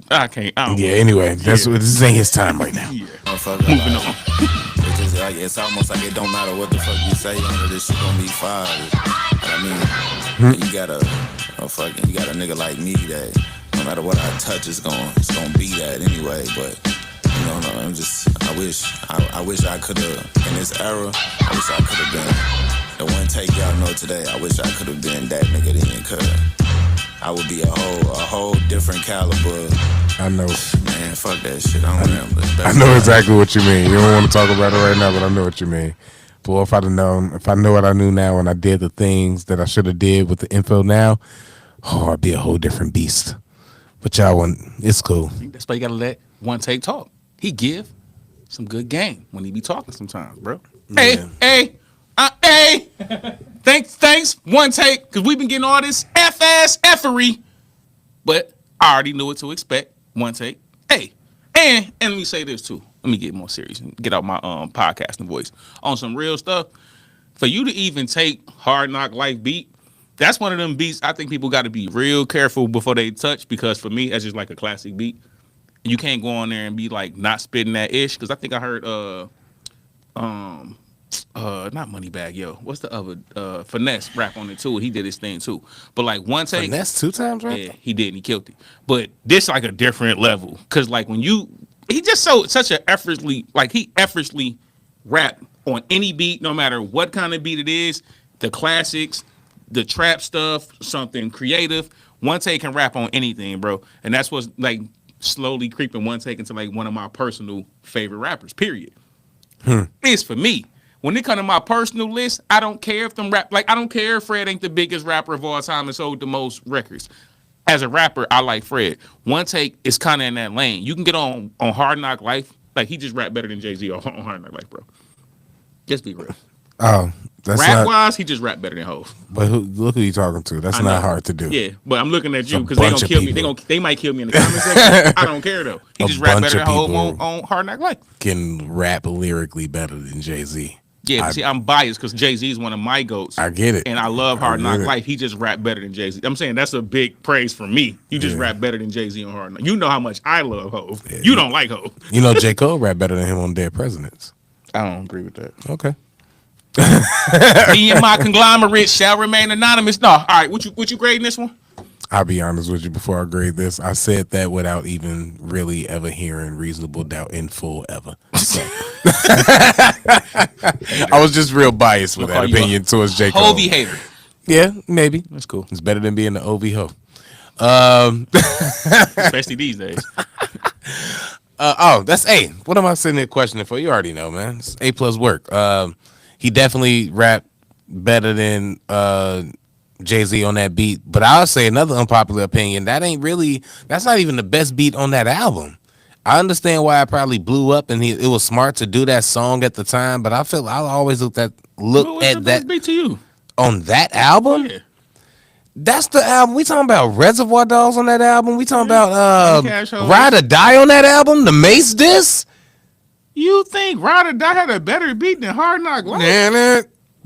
don't Yeah. Anyway, this ain't his time right now. Yeah. Moving on. It's just like it's almost like it don't matter what the fuck you say. Under this shit gonna be fire. I mean, you got a nigga like me that no matter what I touch, it's gonna be that anyway. But you know, no, I wish I could have in this era. I wish I could have been the one take y'all know today. I wish I could have been that nigga then, cause I would be a whole different caliber. I know. Man, fuck that shit. I know exactly what you mean. You don't want to talk about it right now, but I know what you mean. Boy, if I know what I knew now and I did the things that I should have did with the info now, I'd be a whole different beast. But y'all want, it's cool. That's why you gotta let one take talk. He give some good game when he be talking sometimes, bro. Yeah. Hey. Thanks, one take, because we've been getting all this F-ass effery, but I already knew what to expect. One take. Hey, and let me say this too. Let me get more serious and get out my podcasting voice on some real stuff. For you to even take Hard Knock Life beat, that's one of them beats I think people got to be real careful before they touch, because for me, that's just like a classic beat. You can't go on there and be like not spitting that ish, because I think I heard not Moneybag Yo. What's the other Finesse rap on it too? He did his thing too. But like one take, Finesse 2 times, right? Yeah, he did and he killed it. But this like a different level, because like when he just such an effortlessly rap on any beat, no matter what kind of beat it is, the classics, the trap stuff, something creative. One take can rap on anything, bro, and that's what's like slowly creeping one take into like one of my personal favorite rappers. Period. It's for me. When it comes to my personal list, I don't care if them rap, like I don't care if Fred ain't the biggest rapper of all time and sold the most records. As a rapper, I like Fred. One take is kind of in that lane. You can get on Hard Knock Life, like he just rap better than Jay-Z on Hard Knock Life, bro. Just be real. Oh, that's rap wise, he just rap better than Hov. But look who you talking to. That's not hard to do. Yeah, but I'm looking at you because they gonna kill me. They might kill me in the comment section. I don't care though. He just rap better than Hov on Hard Knock Life. Can rap lyrically better than Jay-Z. Yeah, see, I'm biased because Jay-Z is one of my goats. I get it. And I love Hard Knock Life. He just rap better than Jay-Z. I'm saying that's a big praise for me. You just rap better than Jay-Z on Hard Knock. You know how much I love Hov. Yeah, you don't like Hov. You know J. Cole rap better than him on Dead Presidents. I don't agree with that. Okay. Me and my conglomerate shall remain anonymous. No, all right. What you grading this one? I'll be honest with you before I grade this. I said that without even really ever hearing Reasonable Doubt in full ever. So. I was just real biased with that opinion towards J. Cole. Hovey hater. Yeah, maybe. That's cool. It's better than being the OV ho. Especially these days. That's A. What am I sitting there questioning for? You already know, man. It's A+ work. He definitely rapped better than Jay-Z on that beat. But I'll say another unpopular opinion. That's not even the best beat on that album. I understand why it probably blew up and it was smart to do that song at the time, but I always look at that beat to you on that album. Yeah. That's the album. We talking about Reservoir Dogs on that album. We talking about Ride or Die on that album. The Mace disc. You think Ride or Die had a better beat than Hard Knock Life?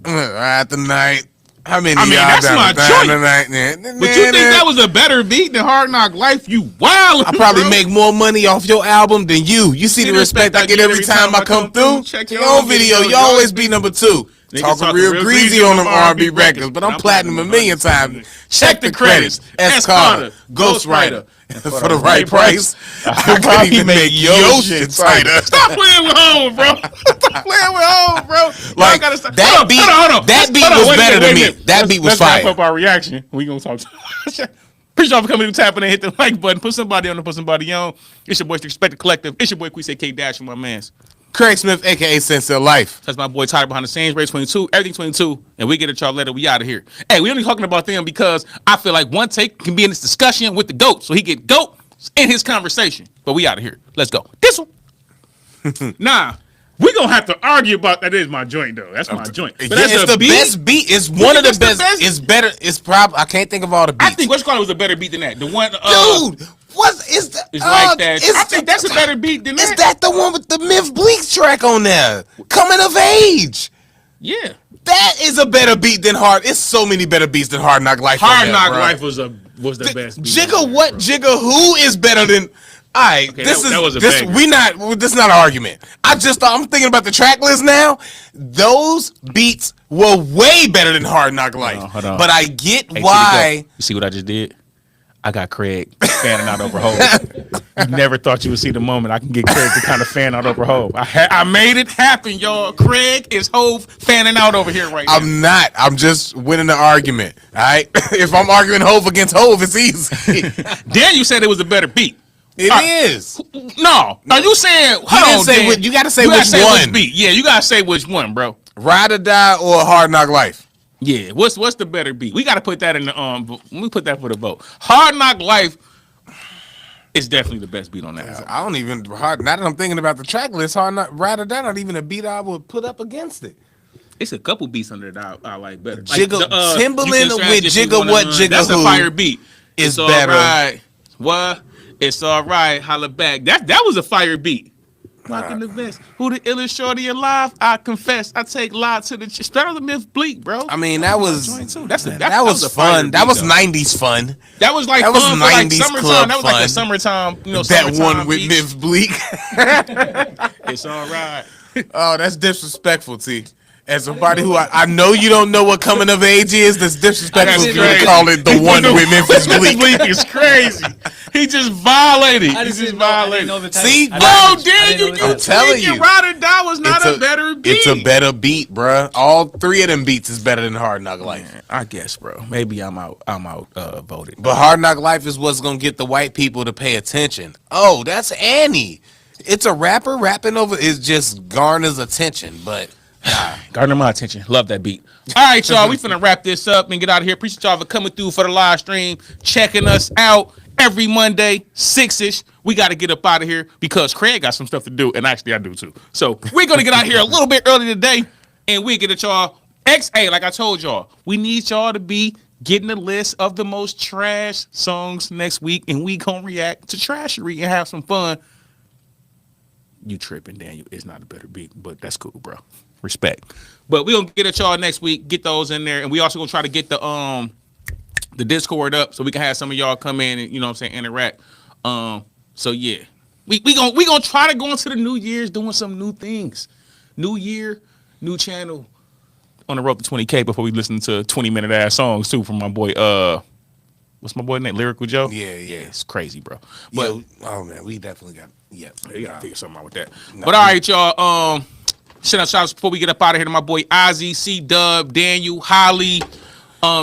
Ride the night. How many? That's my choice. But you think that was a better beat than Hard Knock Life? You wild. I probably make more money off your album than you. You see the respect I get every time I come through? Check your own video. You always be number 2. Talking real greasy on them R&B records, but I'm platinum a million times. Check the credits. S. Carter, Ghostwriter. For the right price, I could even make your shit tighter. Stop playing with home, bro. Stop playing with home, bro. Like, that beat, that beat was better than me. That beat was fire. Let's wrap up our reaction. We gonna talk. Appreciate y'all for coming to tapping and hit the like button. Put somebody on and put somebody on. It's your boy, Respect the Collective. It's your boy, Quis, K Dash, and my mans. Craig Smith, aka Sense of Life. That's my boy Tyler behind the scenes, Ray 22, everything 22, and we get at y'all later. We out of here. Hey, we only talking about them because I feel like One Take can be in this discussion with the GOAT, so he get GOAT in his conversation. But we out of here. Let's go. This one. Nah, we gonna have to argue about that. Is my joint though? That's my joint. But Yeah, it's the best beat. It's one of the best. It's better. It's probably. I can't think of all the beats. I think What's Called was a better beat than that. The one, dude. What is that? It's like that. I think that's a better beat than that. Is that the one with the Myth Bleak track on there? Coming of Age. Yeah. That is a better beat than Hard. It's so many better beats than Hard Knock Life. Hard Knock Life was the best beat. Jigga what? Jigga who is better than? All right, okay, this that was a this. banger. This is not an argument. I'm thinking about the track list now. Those beats were way better than Hard Knock Life. Hold on. But I get why. You see what I just did? I got Craig fanning out over Hove. You never thought you would see the moment I can get Craig to kind of fan out over Hove. I made it happen, y'all. Craig is Hove fanning out over here right now. I'm not. I'm just winning the argument. All right. If I'm arguing Hove against Hove, it's easy. Then you said it was a better beat. It is. No. Are you saying? You got to say which one. Yeah, you gotta say which one, bro. Ride or Die or Hard Knock Life. Yeah. What's the better beat? We gotta put that in the Let me put that for the vote. Hard Knock Life is definitely the best beat on that album. I don't even. Now that I'm thinking about the track list, Ride or Die not even a beat I would put up against it. It's a couple beats under that I like better. Jigga, like Timberland with Jigga What Jigga That's Who a fire beat. Is better. Right. What? It's all right. Holla back. That was a fire beat. Rocking the vest. Who the illest shorty alive? I confess. I take lie to the chest. Better than Myth Bleak, bro. I mean, that was that was fun. That was 90s fun. That was like that was fun 90s like summertime. club That was fun. like the summertime. That summertime one with beats. Myth Bleak. It's all right. Oh, that's disrespectful, T. As somebody who I know you don't know what Coming of Age is, that's disrespectful for you to call it the one with Memphis Bleak. Bleak is crazy. He just violated. He just violated. See, bro, Dan, you telling you, Ride or Die was not a better beat. It's a better beat, bruh. All three of them beats is better than Hard Knock Life. Man, I guess, bro. Maybe I'm out voted. But Hard Knock Life is what's gonna get the white people to pay attention. Oh, that's Annie. It's a rapper rapping over. It just garners attention, but. Garner my attention. Love that beat. All right, y'all. We finna wrap this up and get out of here. Appreciate y'all for coming through for the live stream, checking us out every Monday, 6-ish. We got to get up out of here because Craig got some stuff to do, and actually I do too. So we're gonna get out here a little bit early today, and we get at y'all. Hey, like I told y'all, we need y'all to be getting a list of the most trash songs next week, and we gonna react to trashery and have some fun. You tripping, Daniel? It's not a better beat, but that's cool, bro. Respect. But we gonna get at y'all next week. Get those in there, and we also gonna try to get the Discord up so we can have some of y'all come in and interact. So yeah, we gonna try to go into the New Year's doing some new things. New year, new channel. On the road to 20K before we listen to 20-minute ass songs too from my boy. What's my boy name? Lyrical Joe. Yeah, it's crazy, bro. But oh man, we definitely got we gotta figure something out with that. But all right, y'all. Shout outs before we get up out of here to my boy Ozzy, C-Dub, Daniel, Holly,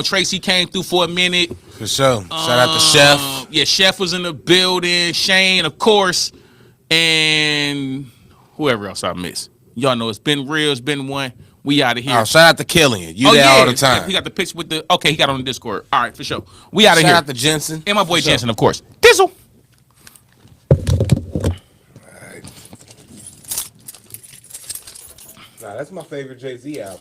Tracy came through for a minute. For sure. Shout out to Chef. Yeah, Chef was in the building. Shane, of course, and whoever else I missed. Y'all know it's been real. It's been one. We out of here. Oh, shout out to Killian. You there all the time. He got the picture with the. Okay, he got on the Discord. All right, for sure. We out of here. Shout out to Jensen and my boy Jensen, of course. Dizzle. Nah, that's my favorite Jay-Z album.